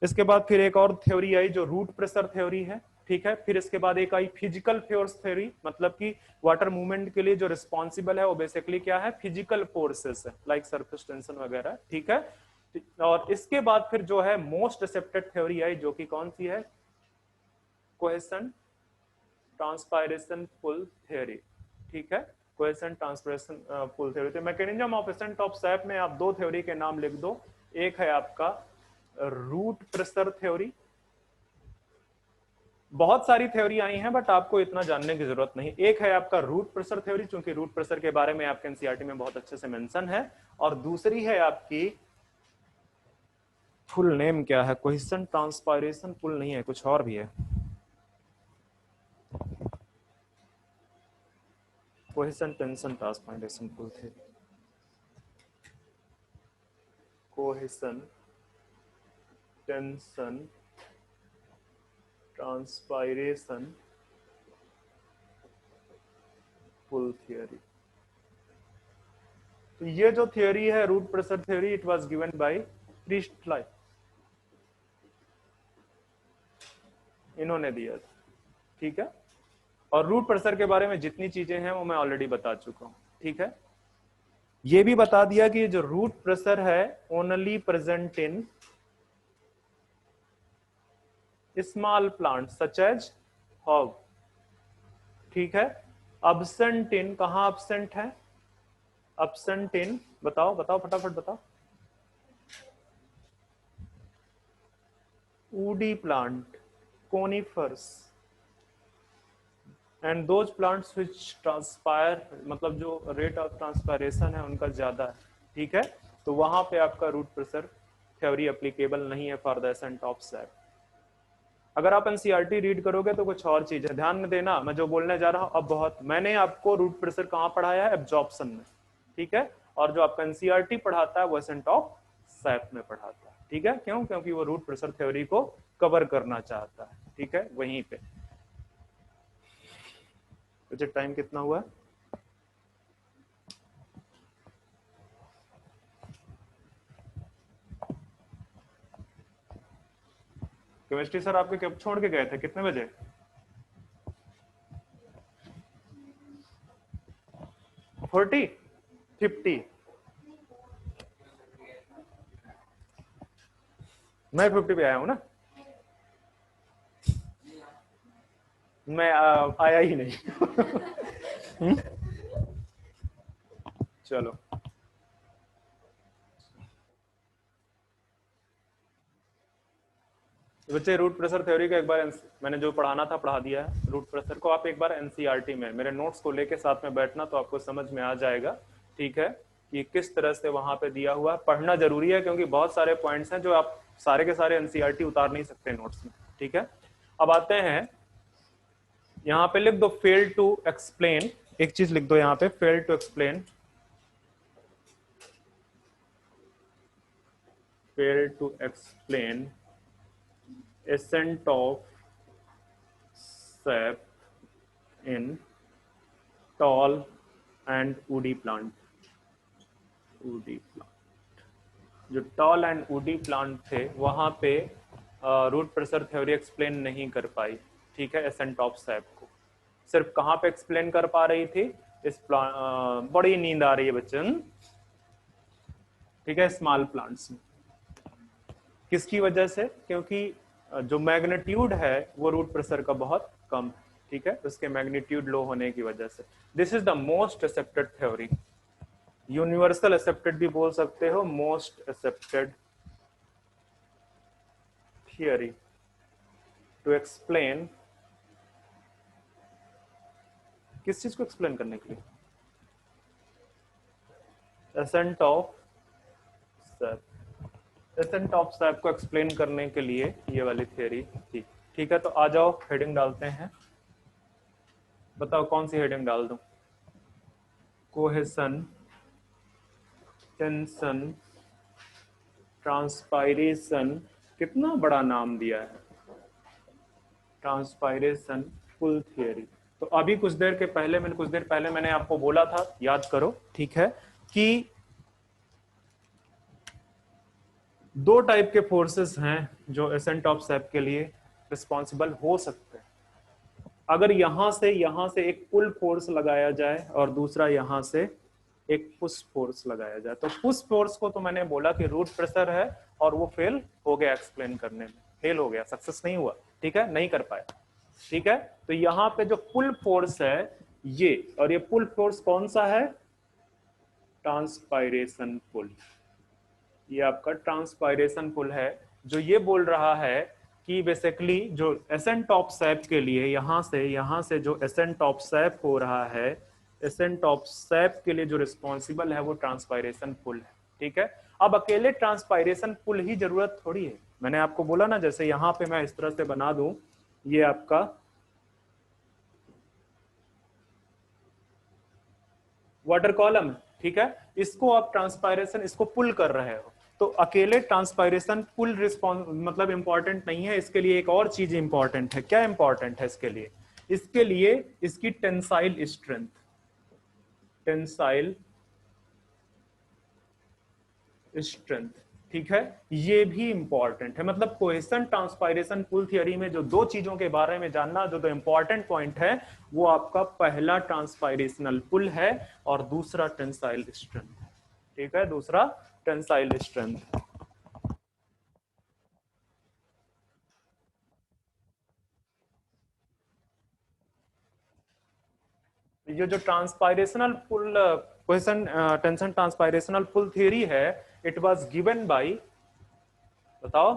इसके बाद फिर एक और थ्योरी आई जो रूट प्रेशर थ्योरी है, ठीक है। फिर इसके बाद एक आई फिजिकल फोर्स थ्योरी, मतलब कि वाटर मूवमेंट के लिए जो रिस्पॉन्सिबल है वो बेसिकली क्या है, फिजिकल फोर्सेस है, लाइक सरफेस टेंशन वगैरह, ठीक है। और इसके बाद फिर जो है मोस्ट एक्सेप्टेड थ्योरी आई, जो कि कौन सी है, कोहेशन ट्रांसपायरेशन पुल थ्योरी, ठीक है, कोहेशन ट्रांसपायरेशन पुल थ्योरी। तो mechanism of accent of SAP में आप दो थ्योरी के नाम लिख दो। एक है आपका रूट प्रेशर थ्योरी, बहुत सारी थ्योरी आई हैं बट आपको इतना जानने की जरूरत नहीं। एक है आपका रूट प्रेशर थ्योरी, क्योंकि रूट प्रेशर के बारे में आपके एनसीईआरटी में बहुत अच्छे से मेंशन है। और दूसरी है आपकी, फुल नेम क्या है, कोहेशन ट्रांसपायरेशन पुल नहीं है, कुछ और भी है, cohesion tension transpiration pull theory, cohesion tension transpiration pull theory. तो ये जो थ्योरी है root pressure theory, it was given by Priestley, इन्होंने दिया था, ठीक है। और रूट प्रेशर के बारे में जितनी चीजें हैं वो मैं ऑलरेडी बता चुका हूं, ठीक है। ये भी बता दिया कि जो रूट प्रेशर है only present in small plant such as hog, ठीक है। अब्सेंट इन, कहां अब्सेंट है, अब्सेंट इन, बताओ बताओ फटाफट बताओ, woody plant, conifers, and those plants which transpire, मतलब जो रेट ऑफ ट्रांसपायरेशन है उनका ज्यादा है, ठीक है। तो वहां पे आपका रूट प्रेशर थ्योरी एप्लीकेबल नहीं है for the ascent of SAP. अगर आप एनसीईआरटी रीड करोगे तो कुछ और चीज है, ध्यान में देना मैं जो बोलने जा रहा हूं। अब बहुत मैंने आपको रूट प्रेशर कहां पढ़ाया है, एब्जॉर्प्शन में, ठीक है। और जो आपका एनसीईआरटी पढ़ाता है वो एसेंट ऑफ सैप में पढ़ाता है, ठीक है। क्यों? क्योंकि वो रूट प्रेशर थ्योरी को कवर करना चाहता है, ठीक है, वहीं पे। तो टाइम कितना हुआ? केमिस्ट्री सर आपके कब छोड़ के गए थे, कितने बजे? फोर्टी 50, मैं 50 पे आया हूं ना, मैं आया ही नहीं। चलो बच्चे, रूट प्रेशर थ्योरी का एक बार मैंने जो पढ़ाना था पढ़ा दिया है। रूट प्रेशर को आप एक बार एनसीईआरटी में मेरे नोट्स को लेके साथ में बैठना, तो आपको समझ में आ जाएगा, ठीक है। कि किस तरह से वहां पे दिया हुआ है। पढ़ना जरूरी है क्योंकि बहुत सारे पॉइंट्स हैं जो आप सारे के सारे एनसीईआरटी उतार नहीं सकते नोट्स में, ठीक है। अब आते हैं यहां पे, लिख दो फेल टू एक्सप्लेन, एक चीज लिख दो यहां पे, fail to explain, fail to explain ascent of sap in tall and woody plant. woody plant, जो टॉल एंड वुडी प्लांट थे वहां पे रूट प्रेशर थ्योरी एक्सप्लेन नहीं कर पाई, ठीक है, एसेंट ऑफ सैप को। सिर्फ कहां पे एक्सप्लेन कर पा रही थी, इस बड़ी नींद आ रही है बच्चन, ठीक है, स्मॉल प्लांट्स में। किसकी वजह से? क्योंकि जो मैग्नीट्यूड है वो रूट प्रेशर का बहुत कम है, ठीक है, उसके मैग्नीट्यूड लो होने की वजह से। This is the most accepted theory, universal accepted भी बोल सकते हो, most accepted theory to explain, किस चीज को एक्सप्लेन करने के लिए? Ascent of sap, ascent of sap को एक्सप्लेन करने के लिए ये वाली थियरी थी, ठीक है। तो आ जाओ हेडिंग डालते हैं, बताओ कौन सी हेडिंग डाल दूं? कोहेशन, टेंशन, ट्रांसपायरेशन, कितना बड़ा नाम दिया है, ट्रांसपायरेशन पुल थियरी। तो अभी कुछ देर पहले मैंने आपको बोला था, याद करो, ठीक है, कि दो टाइप के फोर्सेस हैं जो एसेंट ऑफ सैप के लिए रिस्पॉन्सिबल हो सकते हैं। अगर यहां से एक पुल फोर्स लगाया जाए और दूसरा यहां से एक पुश फोर्स लगाया जाए, तो पुश फोर्स को तो मैंने बोला कि रूट प्रेशर है और वो फेल हो गया एक्सप्लेन करने में, फेल हो गया, सक्सेस नहीं हुआ, ठीक है, नहीं कर पाया, ठीक है। तो यहाँ पे जो पुल फोर्स है ये, और ये पुल फोर्स कौन सा है? ट्रांसपायरेशन पुल। ये आपका ट्रांसपायरेशन पुल है, जो ये बोल रहा है कि बेसिकली जो एसेंट ऑफ सैप के लिए यहां से जो एसेंट ऑफ सैप हो रहा है, एसेंट ऑफ सैप के लिए जो रिस्पॉन्सिबल है वो ट्रांसपायरेशन पुल है, ठीक है। अब अकेले ट्रांसपायरेशन पुल ही जरूरत थोड़ी है, मैंने आपको बोला ना, जैसे यहां पे मैं इस तरह से बना दूं, ये आपका वाटर कॉलम है, ठीक है, इसको आप ट्रांसपायरेशन, इसको पुल कर रहे हो, तो अकेले ट्रांसपायरेशन पुल रिस्पॉन्स मतलब इंपॉर्टेंट नहीं है, इसके लिए एक और चीज इंपॉर्टेंट है। क्या इंपॉर्टेंट है इसके लिए? इसके लिए इसकी टेंसाइल स्ट्रेंथ, टेंसाइल स्ट्रेंथ, ठीक है, ये भी इंपॉर्टेंट है। मतलब कोहेशन ट्रांसपायरेशन पुल थियरी में जो दो चीजों के बारे में जानना, जो इंपॉर्टेंट पॉइंट है, वो आपका पहला ट्रांसपायरेशनल पुल है और दूसरा टेंसाइल स्ट्रेंथ, ठीक है, दूसरा टेंसाइल स्ट्रेंथ। ये जो ट्रांसपायरेशनल पुल कोहेशन टेंशन ट्रांसपायरेशनल पुल थियरी है, इट वाज गिवन बाय, बताओ,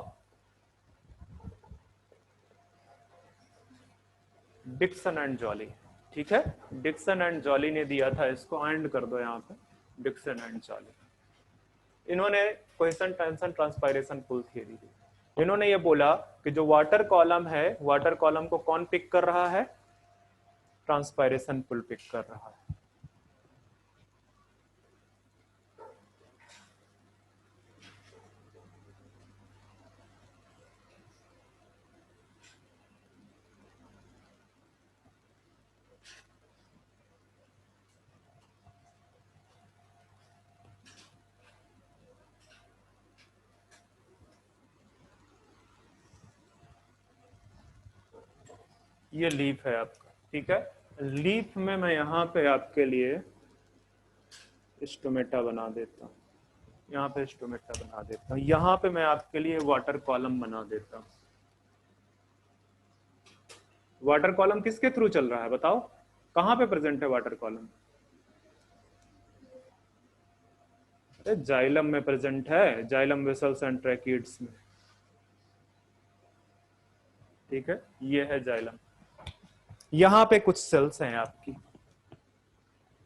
डिक्सन एंड जॉली, ठीक है, डिक्सन एंड जॉली ने दिया था इसको, एंड कर दो यहाँ पे, डिक्सन एंड जॉली। इन्होंने कोहेशन टेंशन ट्रांसपायरेशन पुल थियरी दी। इन्होंने ये बोला कि जो वाटर कॉलम है, वाटर कॉलम को कौन पिक कर रहा है? ट्रांसपायरेशन पुल पिक कर रहा है। ये लीफ है आपका, ठीक है, लीफ में मैं यहाँ पे आपके लिए स्टोमेटा बना देता हूँ, यहाँ पे स्टोमेटा बना देता हूँ, यहाँ पे मैं आपके लिए वाटर कॉलम बना देता हूँ। वाटर कॉलम किसके थ्रू चल रहा है बताओ? कहाँ पे प्रेजेंट है वाटर कॉलम? अरे जाइलम में प्रेजेंट है, जाइलम वेसल्स एंड ट्रैकिड्स में, ठीक है, ये है जाइलम। यहाँ पे कुछ सेल्स हैं आपकी,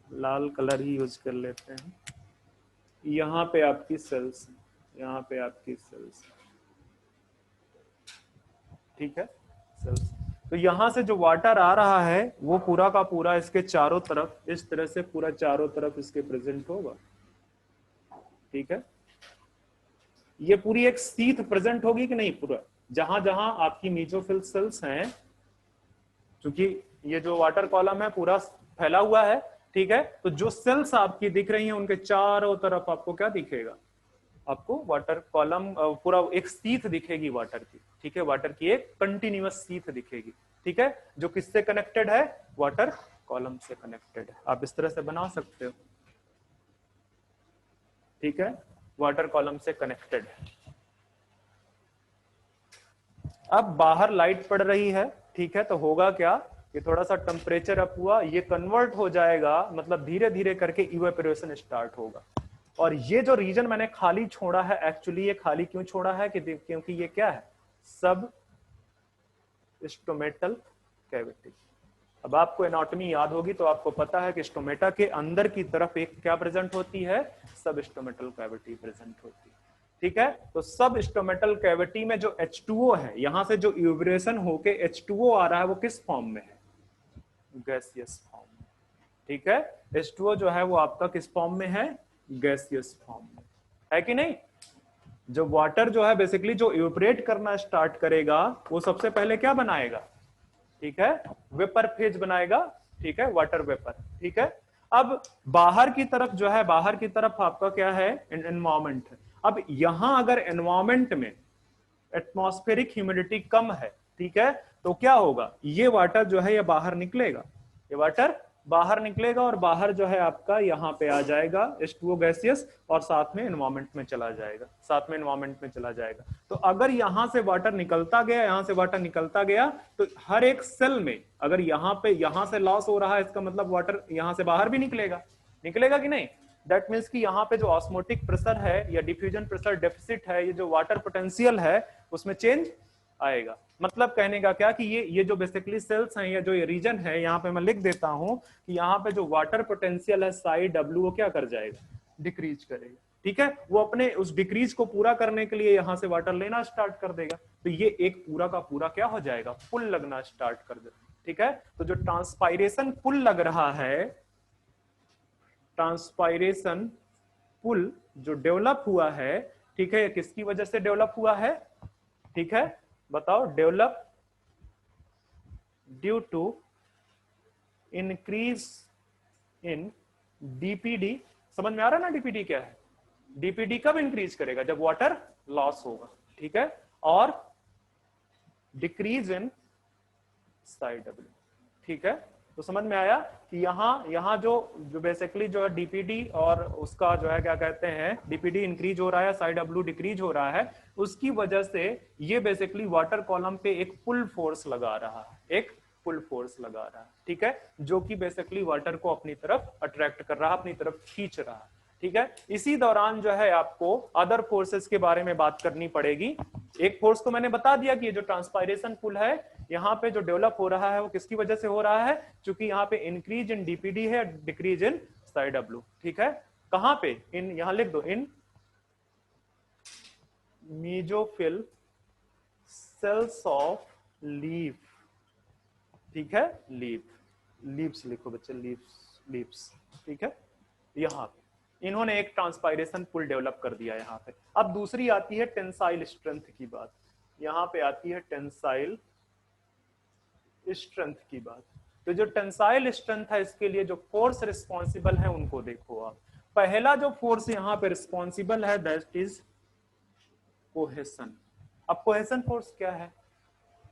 लाल कलर ही यूज कर लेते हैं, यहाँ पे आपकी सेल्स, यहाँ पे आपकी सेल्स, ठीक है, सेल्स। तो यहां से जो वाटर आ रहा है वो पूरा का पूरा इसके चारों तरफ इस तरह से पूरा चारों तरफ इसके प्रेजेंट होगा, ठीक है। ये पूरी एक सीथ प्रेजेंट होगी कि नहीं, पूरा जहां जहां आपकी मीजोफिल सेल्स हैं, क्योंकि ये जो वाटर कॉलम है पूरा फैला हुआ है, ठीक है। तो जो सेल्स आपकी दिख रही हैं उनके चारों तरफ आपको क्या दिखेगा, आपको वाटर कॉलम पूरा एक सीथ दिखेगी वाटर की, ठीक है। वाटर की एक कंटिन्यूअस सीथ दिखेगी, ठीक है, जो किससे कनेक्टेड है, वाटर कॉलम से कनेक्टेड है। आप इस तरह से बना सकते हो, ठीक है, वाटर कॉलम से कनेक्टेड है। अब बाहर लाइट पड़ रही है, ठीक है, तो होगा क्या, ये थोड़ा सा टेम्परेचर अप हुआ, ये कन्वर्ट हो जाएगा, मतलब धीरे धीरे करके इवेपोरेशन स्टार्ट होगा। और ये जो रीजन मैंने खाली छोड़ा है, एक्चुअली ये खाली क्यों छोड़ा है कि क्योंकि ये क्या है, सब स्टोमेटल कैविटी। अब आपको एनाटॉमी याद होगी तो आपको पता है कि स्टोमेटा के अंदर की तरफ एक क्या प्रेजेंट होती है, सब स्टोमेटल कैविटी प्रेजेंट होती है, ठीक है। तो सब स्टोमेटल कैविटी में जो H2O है, यहां से जो इवेपोरेशन होके H2O आ रहा है वो किस फॉर्म में है, गैसियस फॉर्म में, ठीक है। H2O जो है वो आपका किस फॉर्म में है, गैसियस फॉर्म में है कि नहीं। जो वाटर जो है बेसिकली जो इवेपोरेट करना स्टार्ट करेगा वो सबसे पहले क्या बनाएगा, ठीक है, वेपर फेज बनाएगा, ठीक है, वाटर वेपर, ठीक है। अब बाहर की तरफ जो है, बाहर की तरफ आपका क्या है, एनवायरमेंट है। अब यहां अगर एनवायरमेंट में एटमॉस्फेरिक ह्यूमिडिटी कम है, ठीक है, तो क्या होगा, ये वाटर जो है ये बाहर निकलेगा, ये वाटर बाहर निकलेगा और बाहर जो है आपका यहाँ पे आ जाएगा H2O गैसियस, और साथ में एनवायरमेंट में चला जाएगा, साथ में एनवायरमेंट में चला जाएगा। तो अगर यहां से वाटर निकलता गया, यहां से वाटर निकलता गया, तो हर एक सेल में अगर यहां से लॉस हो रहा है, इसका मतलब वाटर यहां से बाहर भी निकलेगा, निकलेगा कि नहीं। दैट मीन्स कि यहाँ पे जो ऑस्मोटिक प्रेशर है या डिफ्यूजन प्रेशर डेफिसिट है, ये जो वाटर पोटेंशियल है उसमें चेंज आएगा। मतलब कहने का क्या कि ये जो बेसिकली सेल्स हैं या जो ये रीजन है, यहाँ पे मैं लिख देता हूं कि यहाँ पे जो वाटर पोटेंशियल है साई डब्ल्यू, वो क्या कर जाएगा, डिक्रीज करेगा, ठीक है। वो अपने उस डिक्रीज को पूरा करने के लिए यहाँ से वाटर लेना स्टार्ट कर देगा, तो ये एक पूरा का पूरा क्या हो जाएगा, पुल लगना स्टार्ट कर देगा, ठीक है। तो जो ट्रांसपायरेशन पुल लग रहा है, ट्रांसपायरेशन पुल जो डेवलप हुआ है, ठीक है, किसकी वजह से डेवलप हुआ है, ठीक है, बताओ, develop due to increase in DPD. समझ में आ रहा है ना डीपीडी क्या है, डीपीडी कब इंक्रीज करेगा, जब वाटर लॉस होगा, ठीक है, और डिक्रीज इन साई डब्ल्यू, ठीक है। तो समझ में आया कि यहाँ जो बेसिकली जो है डीपीडी और उसका जो है क्या कहते हैं, डीपीडी इंक्रीज हो रहा है, साई डब्ल्यू डिक्रीज हो रहा है, उसकी वजह से ये बेसिकली वाटर कॉलम पे एक पुल फोर्स लगा रहा है, एक पुल फोर्स लगा रहा है, ठीक है, जो कि बेसिकली वाटर को अपनी तरफ अट्रैक्ट कर रहा है, अपनी तरफ खींच रहा है, ठीक है। इसी दौरान जो है आपको अदर फोर्सेस के बारे में बात करनी पड़ेगी। एक फोर्स तो मैंने बता दिया कि ये जो ट्रांसपायरेशन पुल है यहाँ पे जो डेवलप हो रहा है वो किसकी वजह से हो रहा है, क्योंकि यहाँ पे इंक्रीज इन डीपीडी है, डिक्रीज इन साई डब्ल्यू, ठीक है। कहां पे, इन, यहां लिख दो, इन मीजोफिल सेल्स ऑफ लीफ, ठीक है, लीव्स लिखो बच्चे, लीव्स, ठीक है। यहाँ पे इन्होंने एक ट्रांसपायरेशन पुल डेवलप कर दिया यहाँ पे। अब दूसरी आती है टेंसाइल स्ट्रेंथ की बात, यहाँ पे आती है टेंसाइल स्ट्रेंथ की बात। तो जो टेंसाइल स्ट्रेंथ है, इसके लिए जो फोर्स रिस्पॉन्सिबल है उनको देखो आप। पहला जो फोर्स यहाँ पे रिस्पॉन्सिबल है दैट इज कोहेशन। अब कोहेशन फोर्स क्या है,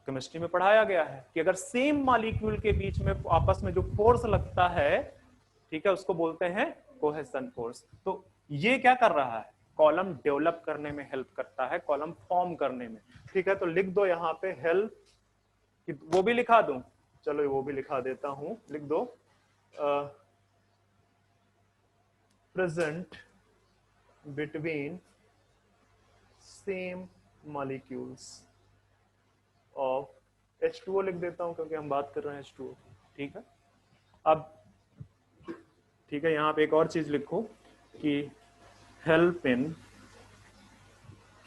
केमिस्ट्री में पढ़ाया गया है कि अगर सेम मॉलिक्यूल के बीच में आपस में जो फोर्स लगता है, ठीक है, उसको बोलते हैं कोहेशन फोर्स। तो ये क्या कर रहा है, कॉलम डेवलप करने में हेल्प करता है, कॉलम फॉर्म करने में, ठीक है। तो लिख दो यहाँ पे हेल्प, वो भी लिखा दूं, चलो वो भी लिखा देता हूं, लिख दो present between same molecules of H2O लिख देता हूं क्योंकि हम बात कर रहे हैं H2O, ठीक है। अब ठीक है, यहाँ पे एक और चीज लिखो कि help in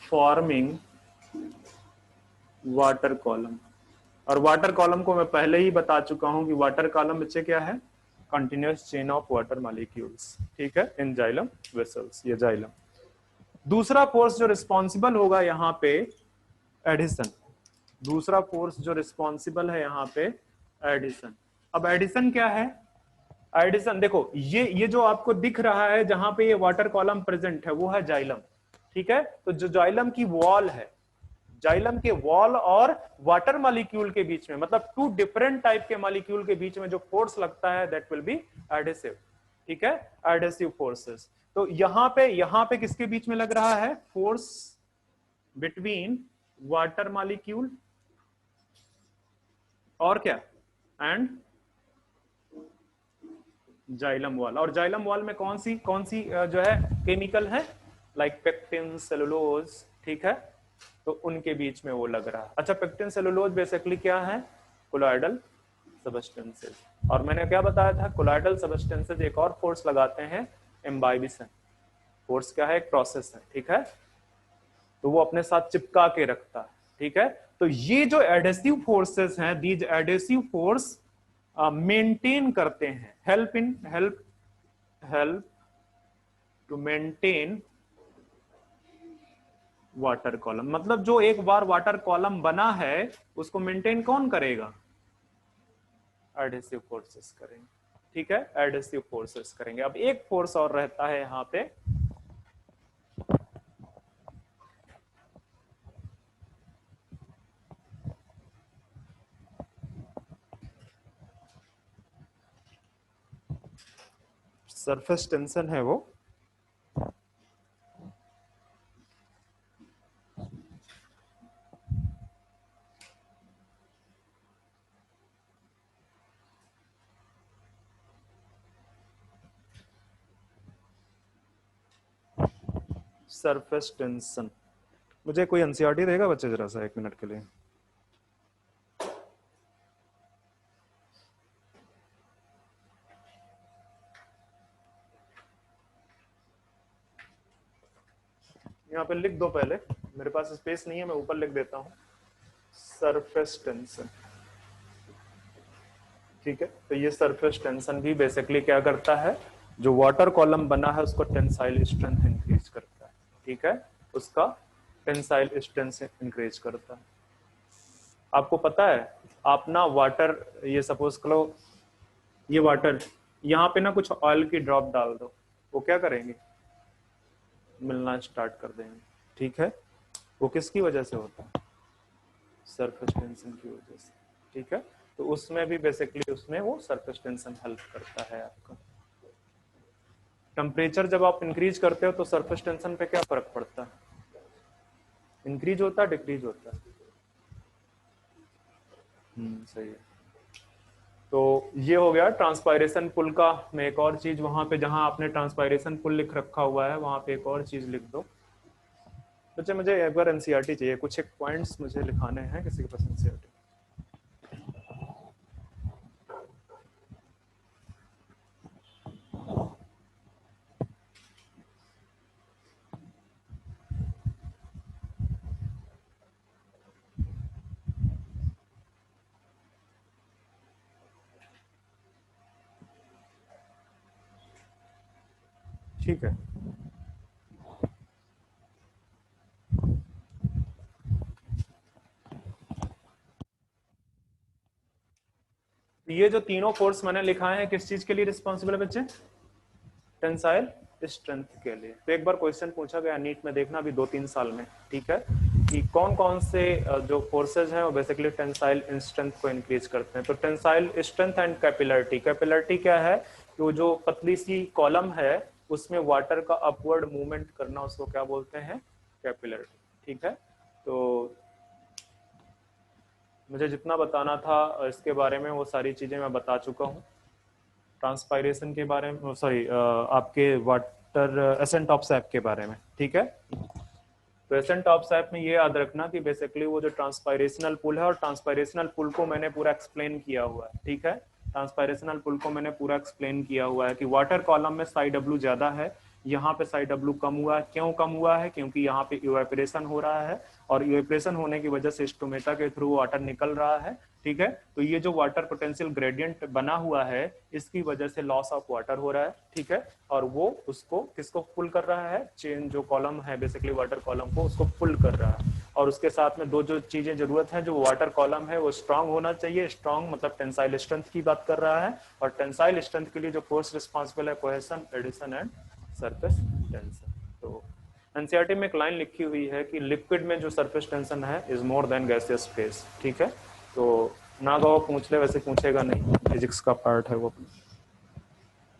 forming water column. और वाटर कॉलम को मैं पहले ही बता चुका हूं कि वाटर कॉलम बच्चे क्या है, continuous chain of water molecules, ठीक है, इन जाइलम वेसल्स, ये जाइलम। दूसरा फोर्स जो रिस्पॉन्सिबल होगा यहाँ पे एडिशन, दूसरा फोर्स जो रिस्पॉन्सिबल है यहाँ पे एडिशन। अब एडिशन क्या है, एडिशन देखो ये जो आपको दिख रहा है जहां पे ये वाटर कॉलम प्रेजेंट है वो है जाइलम, ठीक है। तो जो जाइलम की वॉल है, जाइलम के वॉल और वाटर मॉलिक्यूल के बीच में, मतलब टू डिफरेंट टाइप के मॉलिक्यूल के बीच में जो फोर्स लगता है दैट विल बी एडेसिव, ठीक है, एडेसिव फोर्सेस। तो यहां पे किसके बीच में लग रहा है, फोर्स बिटवीन वाटर मॉलिक्यूल और क्या, एंड जाइलम वॉल। और जाइलम वॉल में कौन सी जो है केमिकल है, लाइक पेक्टिन, सेलुलोज, ठीक है, तो उनके बीच में वो लग रहा है। अच्छा, पेक्टिन सेलुलोज बेसिकली क्या है, कोलॉइडल सबस्टेंसेस। और मैंने क्या बताया था, कोलॉइडल सबस्टेंसेस एक और फोर्स लगाते हैं, इम्बाइबिशन फोर्स, क्या है, एक प्रोसेस है, ठीक है, तो वो अपने साथ चिपका के रखता है, ठीक है। तो ये जो एडेसिव फोर्सेस हैं, दीज एडेसिव फोर्स मेंटेन करते हैं, help to maintain water column. मतलब जो एक बार वाटर कॉलम बना है उसको मेंटेन कौन करेगा, एडेसिव फोर्सेस करेंगे, ठीक है, एडेसिव फोर्सेस करेंगे। अब एक फोर्स और रहता है यहां पे, सरफेस टेंशन है वो, सरफेस टेंशन। मुझे कोई एनसीईआरटी देगा बच्चे जरा सा 1 मिनट के लिए। यहाँ पे लिख दो पहले, मेरे पास स्पेस नहीं है, मैं ऊपर लिख देता हूँ, सरफेस टेंशन, ठीक है। तो ये सरफेस टेंशन भी बेसिकली क्या करता है, जो वाटर कॉलम बना है उसको टेंसाइल स्ट्रेंथ इंक्रीज करता है, ठीक है, उसका टेंसाइल स्ट्रेंथ इंक्रीज करता है। आपको पता है, आप ना वाटर, ये सपोज करो ये वाटर, यहाँ पे ना कुछ ऑयल की ड्रॉप डाल दो, वो क्या करेंगे, मिलना स्टार्ट कर देंगे, ठीक है। वो किसकी वजह से होता है, सरफेस टेंशन की वजह से, ठीक है। तो उसमें भी बेसिकली उसमें वो सरफेस टेंशन हेल्प करता है आपका। टेम्परेचर जब आप इंक्रीज करते हो तो सरफेस टेंशन पे क्या फर्क पड़ता है, इंक्रीज होता है, डिक्रीज होता है, सही है। तो ये हो गया ट्रांसपायरेशन पुल का। मैं एक और चीज वहां पे, जहां आपने ट्रांसपायरेशन पुल लिख रखा हुआ है वहां पे एक और चीज लिख दो बच्चे। मुझे एक बार एनसीईआरटी चाहिए, कुछ एक पॉइंट्स मुझे लिखाने हैं, किसी के पास एनसीईआरटी? ठीक है, ये जो तीनों फोर्स मैंने लिखाए हैं किस चीज के लिए रिस्पॉन्सिबल है बच्चे, टेंसाइल स्ट्रेंथ के लिए। तो एक बार क्वेश्चन पूछा गया नीट में, देखना अभी 2-3 साल में, ठीक है, कि कौन कौन से जो फोर्सेज हैं वो बेसिकली टेंसाइल स्ट्रेंथ को इंक्रीज करते हैं। तो tensile strength and capillarity. Capillarity क्या है, तो जो पतली सी कॉलम है उसमें वाटर का अपवर्ड मूवमेंट करना, उसको क्या बोलते हैं, कैपिलरिटी, ठीक है। तो मुझे जितना बताना था इसके बारे में वो सारी चीजें मैं बता चुका हूँ। ट्रांसपायरेशन के बारे में, सॉरी आपके वाटर एसेंट ऑफ सैप के बारे में, ठीक है। तो एसेंट ऑफ सैप में ये याद रखना कि बेसिकली वो जो ट्रांसपायरेशनल पुल है, और ट्रांसपायरेशनल पुल को मैंने पूरा एक्सप्लेन किया हुआ है, ठीक है। ट्रांसपायरेशनल पुल को मैंने पूरा एक्सप्लेन किया हुआ है कि वाटर कॉलम में साई डब्ल्यू ज्यादा है, यहाँ पे साई डब्ल्यू कम हुआ है। क्यों कम हुआ है? क्योंकि यहाँ पे इवेपोरेशन हो रहा है और इवेपोरेशन होने की वजह से स्टोमेटा के थ्रू वाटर निकल रहा है। ठीक है, तो ये जो वाटर पोटेंशियल ग्रेडियंट बना हुआ है इसकी वजह से लॉस ऑफ वाटर हो रहा है। ठीक है, और वो उसको किसको पुल कर रहा है? चेन जो कॉलम है बेसिकली वाटर कॉलम को, उसको पुल कर रहा है। और उसके साथ में दो जो चीजें जरूरत है, जो वाटर कॉलम है वो स्ट्रांग होना चाहिए। स्ट्रांग मतलब टेंसाइल स्ट्रेंथ की बात कर रहा है, और टेंसाइल स्ट्रेंथ के लिए जो फोर्स रिस्पॉन्सिबल है cohesion, addition and surface tension. तो एनसीईआरटी में एक लाइन लिखी हुई है कि लिक्विड में जो सरफेस टेंशन है is more than gaseous phase. ठीक है, तो ना वो पूछ ले, वैसे पूछेगा नहीं, फिजिक्स का पार्ट है वो,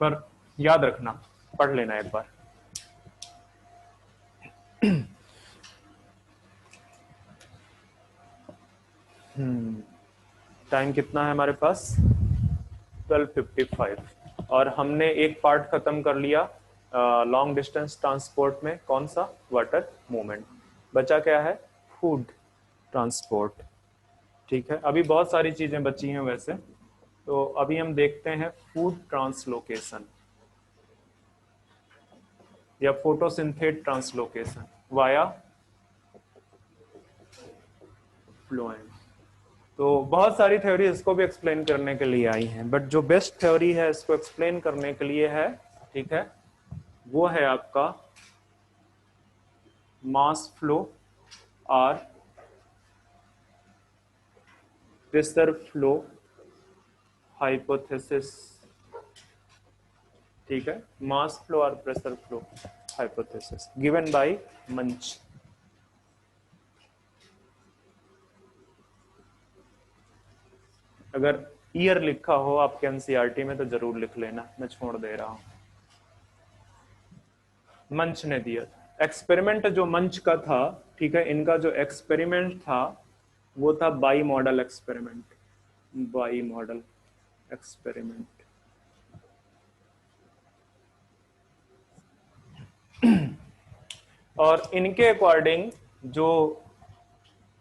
पर याद रखना, पढ़ लेना एक बार। टाइम कितना है हमारे पास? 12:55, और हमने एक पार्ट खत्म कर लिया लॉन्ग डिस्टेंस ट्रांसपोर्ट में। कौन सा? Water movement. बचा क्या है? Food transport. ठीक है, अभी बहुत सारी चीजें बची हैं वैसे, तो अभी हम देखते हैं फूड ट्रांसलोकेशन या फोटोसिंथेट ट्रांसलोकेशन वाया फ्लोएम। तो बहुत सारी थ्योरी इसको भी एक्सप्लेन करने के लिए आई हैं, बट जो बेस्ट थ्योरी है इसको एक्सप्लेन करने के लिए है, ठीक है, वो है आपका मास फ्लो और प्रेशर फ्लो हाइपोथेसिस। ठीक है, मास फ्लो और pressure flow hypothesis given by मंच। अगर ईयर लिखा हो आपके एनसीईआरटी में तो जरूर लिख लेना, मैं छोड़ दे रहा हूं। मंच ने दिया था एक्सपेरिमेंट, जो मंच का था, ठीक है, इनका जो एक्सपेरिमेंट था वो था by model experiment. By model experiment. और इनके अकॉर्डिंग जो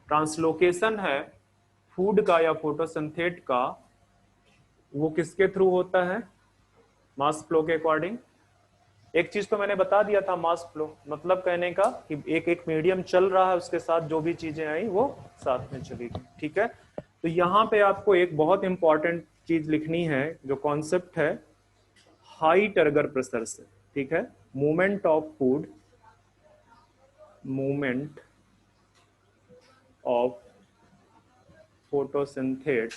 ट्रांसलोकेशन है फूड का या फोटोसिंथेट का, वो किसके थ्रू होता है? मास फ्लो के अकॉर्डिंग। एक चीज तो मैंने बता दिया था, मास फ्लो मतलब कहने का कि एक एक मीडियम चल रहा है, उसके साथ जो भी चीजें आई वो साथ में चलेगी। ठीक है, तो यहां पे आपको एक बहुत इंपॉर्टेंट चीज लिखनी है, जो कॉन्सेप्ट है हाई टर्गर प्रेशर से। ठीक है, movement of food, movement of photosynthate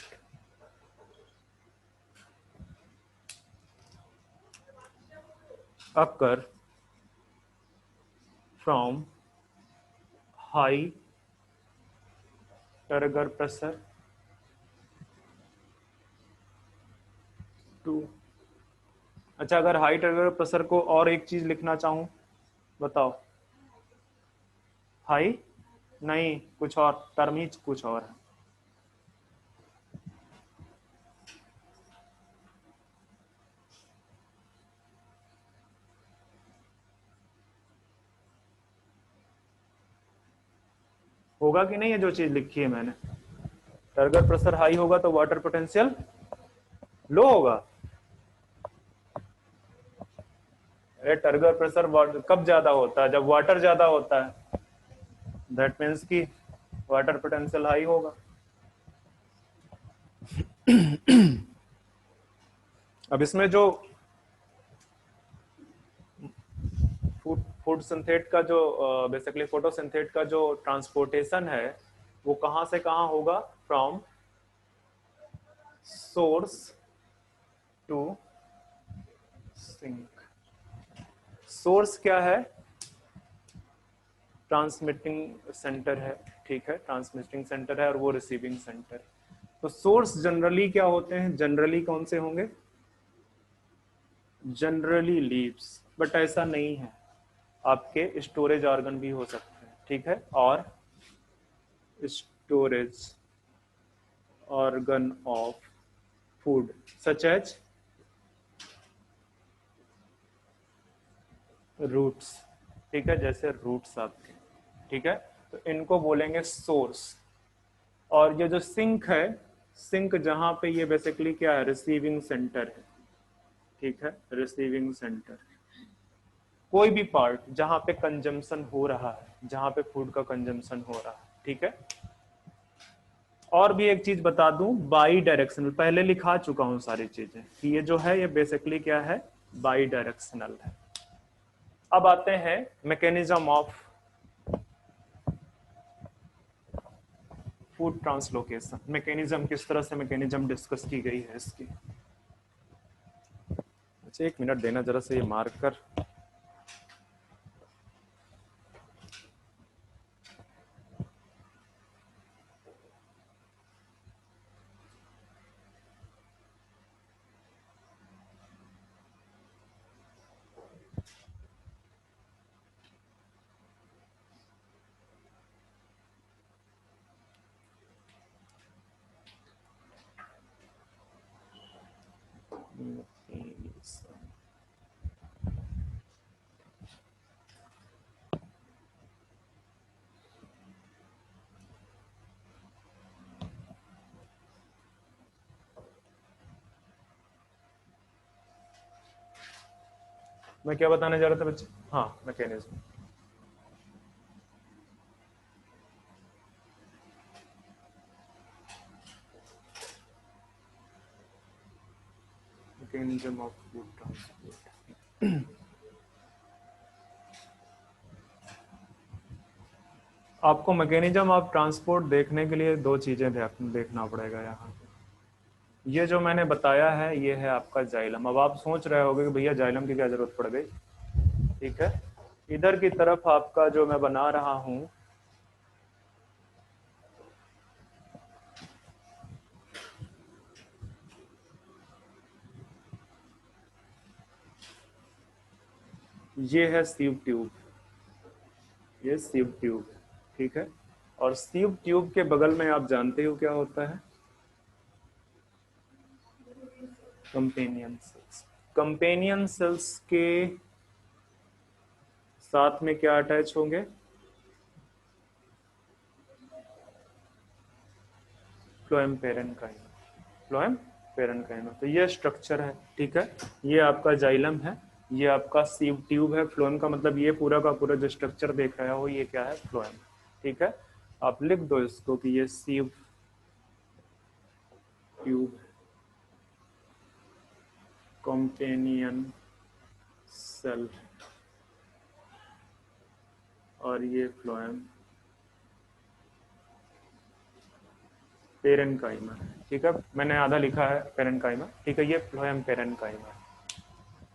occur from high turgor pressure to। अच्छा, अगर हाई टर्गर प्रेशर को और एक चीज लिखना चाहूं, बताओ। हाई नहीं, कुछ और टर्म ही कुछ और है। होगा कि नहीं है जो चीज लिखी है मैंने? टर्गर प्रेशर हाई होगा तो वाटर पोटेंशियल लो होगा। अरे टर्गर प्रेशर कब ज्यादा होता है? जब वाटर ज्यादा होता है, दैट मीन्स कि वाटर पोटेंशियल हाई होगा। अब इसमें जो फूड सिंथेट का जो बेसिकली फोटोसिंथेट का जो ट्रांसपोर्टेशन है वो कहां से कहां होगा? From source to sink. Source क्या है? ट्रांसमिटिंग सेंटर है। ठीक है, ट्रांसमिटिंग सेंटर है और वो रिसीविंग सेंटर। तो सोर्स जनरली क्या होते हैं? जनरली कौन से होंगे? जनरली लीव्स, बट ऐसा नहीं है, आपके स्टोरेज ऑर्गन भी हो सकते हैं। ठीक है, और storage organ of food such as roots. ठीक है, जैसे रूट्स आपके। ठीक है, तो इनको बोलेंगे सोर्स। और ये जो सिंक है, सिंक जहां पे ये बेसिकली क्या है? रिसीविंग सेंटर है। ठीक है, रिसीविंग सेंटर। कोई भी पार्ट जहां पे कंजम्पशन हो रहा है, जहां पे फूड का कंजम्पशन हो रहा है, ठीक है। और भी एक चीज बता दूं, बाई डायरेक्शनल, पहले लिखा चुका हूं सारी चीजें कि ये जो है ये बेसिकली क्या है, बाई डायरेक्शनल है। अब आते हैं mechanism of food translocation. Mechanism किस तरह से मैकेनिज्म डिस्कस की गई है इसकी। अच्छा एक मिनट देना जरा से, ये मार्कर मैं क्या बताने जा रहा था बच्चे, हाँ mechanism. Mechanism of food transport. आपको मैकेनिज्म ऑफ ट्रांसपोर्ट देखने के लिए दो चीजें देखना पड़ेगा यहाँ पे। ये जो मैंने बताया है ये है आपका जाइलम। अब आप सोच रहे होगे कि भैया जाइलम की क्या जरूरत पड़ गई, ठीक है। इधर की तरफ आपका जो मैं बना रहा हूं, ये है सीव ट्यूब, ये सीव ट्यूब है, ठीक है। और सीव ट्यूब के बगल में आप जानते हो क्या होता है, कंपेनियन सेल्स। कंपेनियन सेल्स के साथ में क्या अटैच होंगे, फ्लोएम पेरेन्काइमा, फ्लोएम पेरेन्काइमा। तो ये स्ट्रक्चर है, ठीक है। ये आपका जाइलम है, ये आपका सीव ट्यूब है। फ्लोएम का मतलब ये पूरा का पूरा जो स्ट्रक्चर देख रहे हो ये क्या है, फ्लोएम, ठीक है। आप लिख दो इसको कि ये सीव ट्यूब, कंपेनियन सेल, और ये फ्लोएम पेरेन्काइमा, ठीक है। मैंने आधा लिखा है पेरेन्काइमा, ठीक है। ये फ्लोएम पेरेन्काइमा।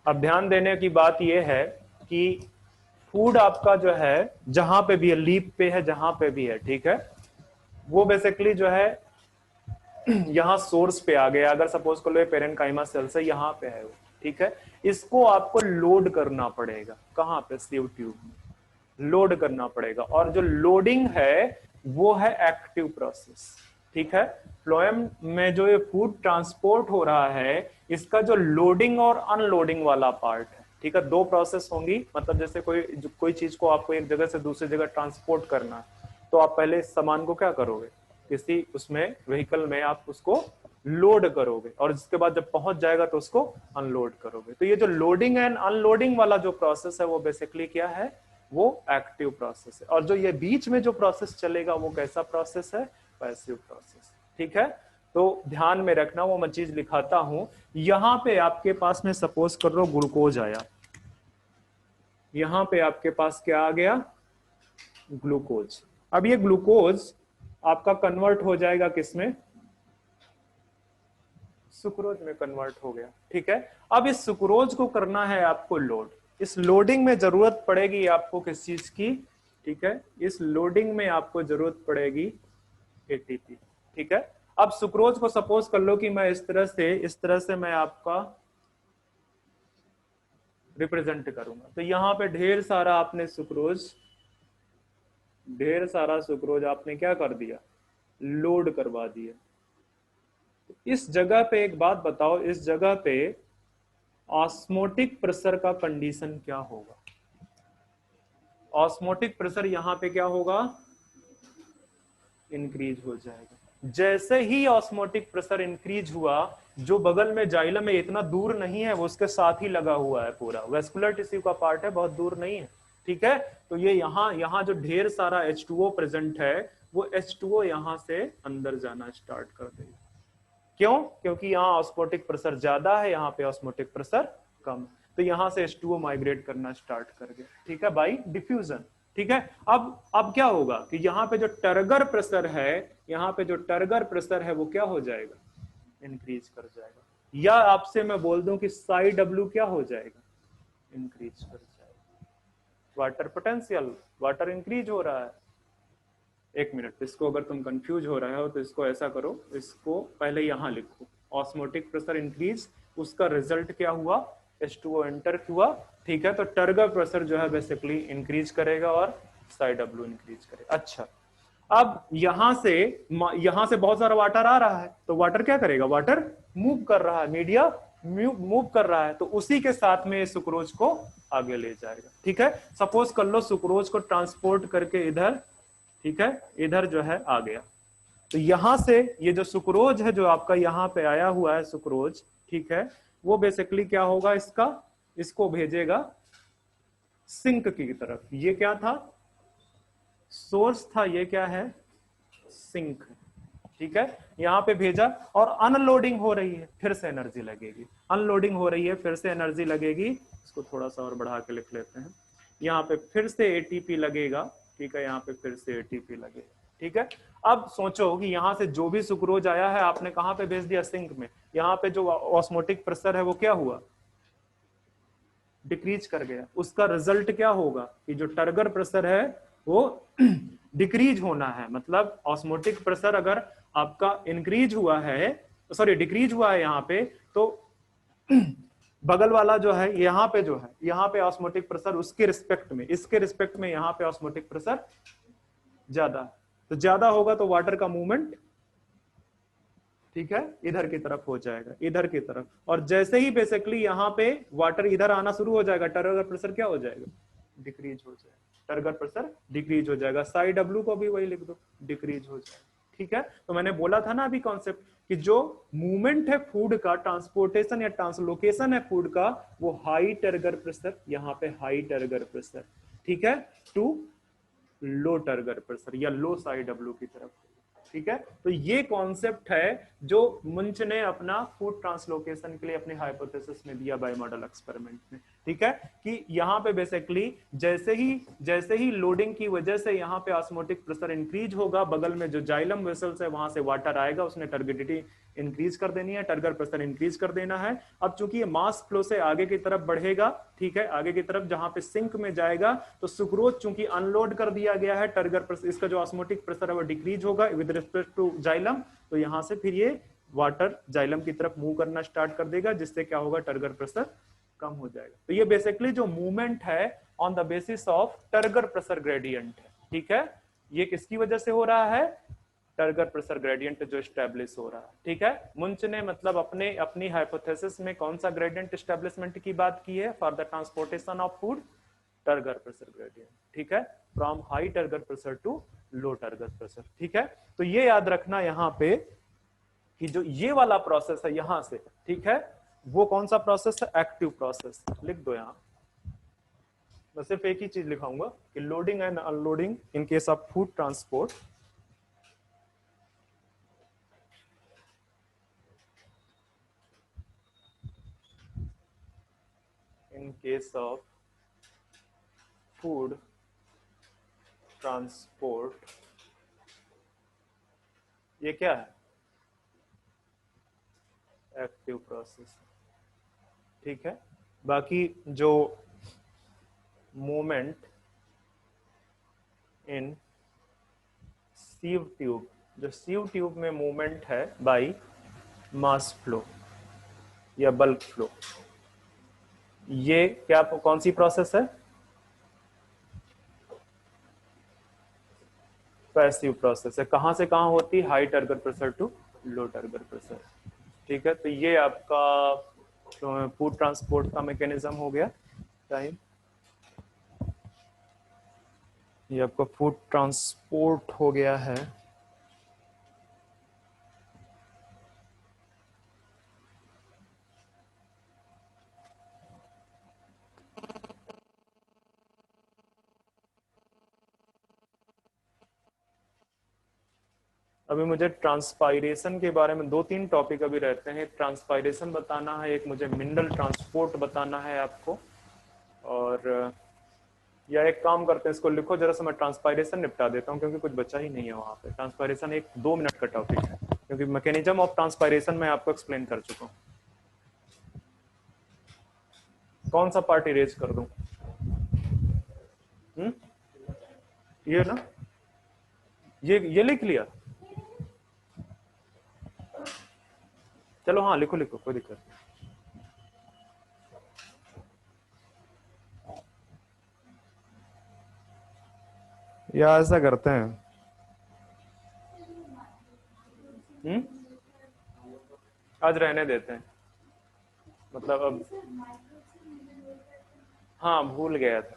अब ध्यान देने की बात यह है कि फूड आपका जो है जहां पे भी है, लीफ पे है, जहां पे भी है, ठीक है, वो बेसिकली जो है यहाँ सोर्स पे आ गया। अगर सपोज कर लो ये पेरेन्काइमा सेल से यहाँ पे है वो, ठीक है। इसको आपको लोड करना पड़ेगा, कहाँ पे, सीव ट्यूब में लोड करना पड़ेगा। और जो लोडिंग है वो है एक्टिव प्रोसेस, ठीक है। फ्लोएम में जो ये फूड ट्रांसपोर्ट हो रहा है इसका जो लोडिंग और अनलोडिंग वाला पार्ट है, ठीक है। दो प्रोसेस होंगी, मतलब जैसे कोई चीज को आपको एक जगह से दूसरी जगह ट्रांसपोर्ट करना है तो आप पहले इस सामान को क्या करोगे, किसी उसमें व्हीकल में आप उसको लोड करोगे, और इसके बाद जब पहुंच जाएगा तो उसको अनलोड करोगे। तो ये जो लोडिंग एंड अनलोडिंग वाला जो प्रोसेस है वो बेसिकली क्या है, वो एक्टिव प्रोसेस है। और जो ये बीच में जो प्रोसेस चलेगा वो कैसा प्रोसेस है, पैसिव प्रोसेस, ठीक है। तो ध्यान में रखना, वो मैं चीज लिखाता हूं। यहां पे आपके पास में सपोज कर लो ग्लूकोज आया, यहां पे आपके पास क्या आ गया, ग्लूकोज। अब ये ग्लूकोज आपका कन्वर्ट हो जाएगा किसमें, सुक्रोज में कन्वर्ट हो गया, ठीक है। अब इस सुक्रोज को करना है आपको लोड। इस लोडिंग में जरूरत पड़ेगी आपको किस चीज की, ठीक है, इस लोडिंग में आपको जरूरत पड़ेगी एटीपी, ठीक है। अब सुक्रोज को सपोज कर लो कि मैं इस तरह से मैं आपका रिप्रेजेंट करूंगा। तो यहां पे ढेर सारा सुक्रोज आपने क्या कर दिया, लोड करवा दिया। इस जगह पे एक बात बताओ, इस जगह पे ऑस्मोटिक प्रेशर का कंडीशन क्या होगा, ऑस्मोटिक प्रेशर यहां पे क्या होगा, इंक्रीज हो जाएगा, जैसे ही ऑस्मोटिक प्रेशर इंक्रीज हुआ, जो बगल में जाइलम है इतना दूर नहीं है, वो उसके साथ ही लगा हुआ है, पूरा वेस्कुलर टिश्यू का पार्ट है, बहुत दूर नहीं है, ठीक है। तो ये यहाँ जो ढेर सारा H2O प्रेजेंट है, वो H2O यहाँ से अंदर जाना स्टार्ट कर देगा। क्यों? क्योंकि यहाँ ऑस्मोटिक प्रेशर ज्यादा है, यहाँ पे ऑस्मोटिक प्रेशर कम, तो यहाँ से H2O माइग्रेट करना स्टार्ट कर गया, ठीक है, बाई डिफ्यूजन, ठीक है। अब क्या होगा कि यहाँ पे जो टर्गर प्रेशर है, यहाँ पे जो टर्गर प्रेशर है वो क्या हो जाएगा, इंक्रीज कर जाएगा, या आपसे मैं बोल दूं कि साई डब्ल्यू क्या हो जाएगा, इंक्रीज कर जाएगा। वाटर पोटेंशियल, वाटर इंक्रीज हो रहा है। एक मिनट, इसको अगर तुम कंफ्यूज हो रहे हो तो इसको ऐसा करो, इसको पहले यहाँ लिखो, ऑस्मोटिक प्रेशर इंक्रीज, उसका रिजल्ट क्या हुआ, H2O एंटर हुआ, ठीक है। तो टर्गर प्रेशर जो है बेसिकली इंक्रीज करेगा और साई डब्ल्यू इंक्रीज करेगा। अच्छा, अब यहाँ से बहुत सारा वाटर आ रहा है, तो वाटर क्या करेगा, वाटर मूव कर रहा है, मीडिया मूव कर रहा है, तो उसी के साथ में सुक्रोज को आगे ले जाएगा, ठीक है। सपोज कर लो सुक्रोज को ट्रांसपोर्ट करके इधर, ठीक है, इधर जो है आ गया, तो यहां से ये जो सुक्रोज है जो आपका यहाँ पे आया हुआ है सुक्रोज, ठीक है, वो बेसिकली क्या होगा, इसको भेजेगा सिंक की तरफ। ये क्या था, सोर्स था, ये क्या है, सिंक, ठीक है। यहाँ पे भेजा और अनलोडिंग हो रही है, फिर से एनर्जी लगेगी, अनलोडिंग हो रही है, फिर से एनर्जी लगेगी। इसको थोड़ा सा और बढ़ा के लिख लेते हैं, यहाँ पे फिर से एटीपी लगेगा, ठीक है, यहाँ पे फिर से एटीपी लगेगा, ठीक है। अब सोचो कि यहाँ से जो भी सुक्रोज आया है आपने कहाँ पे भेज दिया, सिंक में। यहाँ पे जो ऑस्मोटिक प्रेशर है वो क्या हुआ, डिक्रीज कर गया। उसका रिजल्ट क्या होगा कि जो टर्गर प्रेशर है वो डिक्रीज होना है, मतलब ऑस्मोटिक प्रेशर अगर आपका इंक्रीज हुआ है, सॉरी डिक्रीज हुआ है यहाँ पे, तो बगल वाला जो है यहाँ पे जो है, यहाँ पे ऑस्मोटिक प्रेशर उसके रिस्पेक्ट में, इसके रिस्पेक्ट में यहाँ पे ऑस्मोटिक प्रेशर ज्यादा, तो ज्यादा होगा तो वाटर का मूवमेंट, ठीक है, इधर की तरफ हो जाएगा, इधर की तरफ। और जैसे ही बेसिकली यहाँ पे वाटर इधर आना शुरू हो जाएगा, टर्गर प्रेशर क्या हो जाएगा, डिक्रीज हो जाएगा, टर्गर प्रेशर डिक्रीज हो जाएगा। साई डब्ल्यू को भी वही लिख दो, डिक्रीज हो जाएगा, ठीक है। तो मैंने बोला था ना अभी कॉन्सेप्ट कि जो मूवमेंट है फूड का, ट्रांसपोर्टेशन या ट्रांसलोकेशन है फूड का, वो हाई टर्गर प्रेशर, यहाँ पे हाई टर्गर प्रेशर, ठीक है, टू लो टर्गर प्रेशर या लो साई डब्ल्यू की तरफ, ठीक है। तो ये कॉन्सेप्ट है जो मुंच ने अपना फूड ट्रांसलोकेशन के लिए अपने हाइपोथेसिस में दिया बाय मॉडल एक्सपेरिमेंट में, ठीक है, कि यहाँ पे बेसिकली जैसे ही लोडिंग की वजह से यहाँ पे ऑस्मोटिक प्रेशर इंक्रीज होगा, बगल में जो जाइलम वेसल्स है वहां से वाटर आएगा, उसने टर्बिडिटी इंक्रीज कर देनी है, टर्गर प्रेशर इंक्रीज कर देना है। अब चूंकि ये मास फ्लो से आगे की तरफ बढ़ेगा, ठीक है, आगे की तरफ जहां पे सिंक में जाएगा, तो सुक्रोज चूंकि अनलोड कर दिया गया है, टर्गर प्रेशर, इसका जो ऑस्मोटिक प्रेशर है वो डिक्रीज होगा विद रिस्पेक्ट टू जाइलम, तो यहां से फिर ये वाटर जाइलम की तरफ मूव करना स्टार्ट कर देगा, जिससे क्या होगा, टर्गर प्रेशर कम हो जाएगा। तो ये बेसिकली जो मूवमेंट है on the basis of turgor pressure gradient है, ठीक है। ये किसकी वजह से हो रहा है, टर्गर प्रेशर ग्रेडियंट जो एस्टेब्लिश हो रहा है, ठीक है। मुंच ने मतलब अपनी हाइपोथेसिस में कौन सा ग्रेडियंट एस्टेब्लिशमेंट की बात की है, for the transportation of food, turgor pressure gradient, ठीक है, from high turgor pressure to low turgor pressure, ठीक है। तो ये याद रखना यहाँ पे कि जो ये वाला प्रोसेस है यहां से, ठीक है, वो कौन सा प्रोसेस है, एक्टिव प्रोसेस, लिख दो यहाँ। मैं सिर्फ एक ही चीज लिखाऊंगा कि loading and unloading in case of food transport, in case of food transport, ये क्या है, एक्टिव प्रोसेस, ठीक है। बाकी जो मूवमेंट इन सीव ट्यूब, जो सीव ट्यूब में मूवमेंट है बाय मास फ्लो या बल्क फ्लो, ये क्या कौन सी प्रोसेस है, पैसिव प्रोसेस है। कहां से कहां होती है, high turgor pressure to low turgor pressure, ठीक है। तो ये आपका फूड ट्रांसपोर्ट का मैकेनिज्म हो गया टाइम, ये आपका फूड ट्रांसपोर्ट हो गया है अभी मुझे ट्रांसपायरेशन के बारे में 2-3 टॉपिक अभी रहते हैं। ट्रांसपायरेशन बताना है, एक मुझे मिनरल ट्रांसपोर्ट बताना है आपको, और या एक काम करते हैं, इसको लिखो जरा सा, मैं ट्रांसपायरेशन निपटा देता हूँ क्योंकि कुछ बचा ही नहीं है वहां पे। ट्रांसपायरेशन 1-2 मिनट का टॉपिक है क्योंकि मैकेनिज्म ऑफ ट्रांसपायरेशन मैं आपको एक्सप्लेन कर चुका हूँ। कौन सा पार्ट इरेज कर दूं? ये ना, ये लिख लिया। चलो हाँ, लिखो लिखो, कोई दिक्कत नहीं। या ऐसा करते हैं, आज रहने देते हैं, मतलब अब हाँ भूल गया था।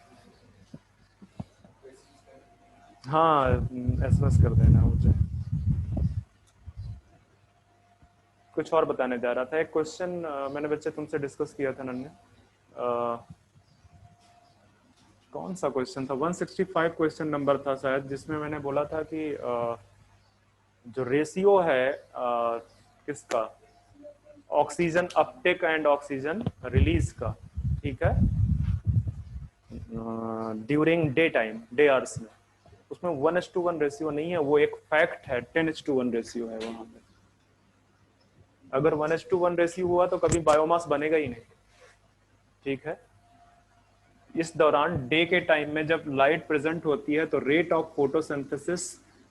हाँ एसएमएस कर देना मुझे। कुछ और बताने जा रहा था। एक क्वेश्चन मैंने बच्चे तुमसे डिस्कस किया था नन्हे, कौन सा क्वेश्चन था, 165 क्वेश्चन नंबर था शायद, जिसमें मैंने बोला था कि जो रेशियो है किसका, oxygen Uptake and oxygen release का, ठीक है, during day time, day hours में, उसमें 1:1 रेशियो नहीं है, वो एक फैक्ट है, 10:1 रेशियो है वहां पे। अगर 1:1 रेशियो हुआ तो कभी बायोमास बनेगा ही नहीं, ठीक है। इस दौरान डे के टाइम में जब लाइट प्रेजेंट होती है तो rate of photosynthesis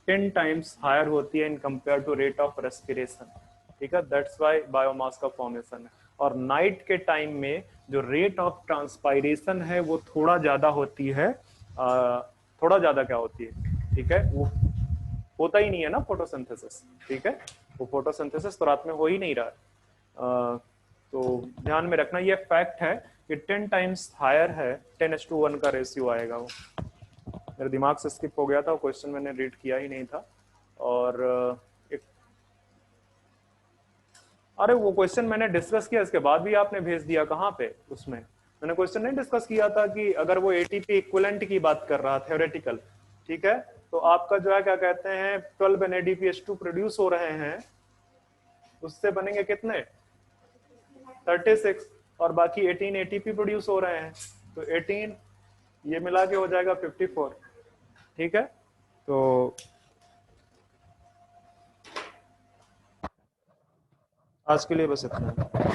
10 times higher होती है in compare to rate of respiration, ठीक है, दैट्स व्हाई बायोमास का फॉर्मेशन है। और नाइट के टाइम में जो रेट ऑफ ट्रांसपायरेशन है वो थोड़ा ज्यादा होती है, थोड़ा ज्यादा क्या होती है, ठीक है, वो होता ही नहीं है ना फोटोसिंथेसिस, ठीक है, वो फोटोसिंथेसिस तो रात में हो ही नहीं रहा है। तो ध्यान में रखना, ये फैक्ट है कि 10 टाइम्स हायर है, 10:1 का रेशियो आएगा। वो मेरे दिमाग से स्किप हो गया था, क्वेश्चन मैंने रीड किया ही नहीं था। और एक, अरे वो क्वेश्चन मैंने डिस्कस किया, इसके बाद भी आपने भेज दिया, कहाँ पे, उसमें मैंने क्वेश्चन नहीं डिस्कस किया था कि अगर वो एटीपी इक्विवेलेंट की बात कर रहा, थ्योरेटिकल, ठीक है, तो आपका जो है क्या कहते हैं 12 NADPH2 प्रोड्यूस हो रहे हैं, उससे बनेंगे कितने 36, और बाकी 18 ATP प्रोड्यूस हो रहे हैं, तो 18 ये मिला के हो जाएगा 54, ठीक है। तो आज के लिए बस इतना है।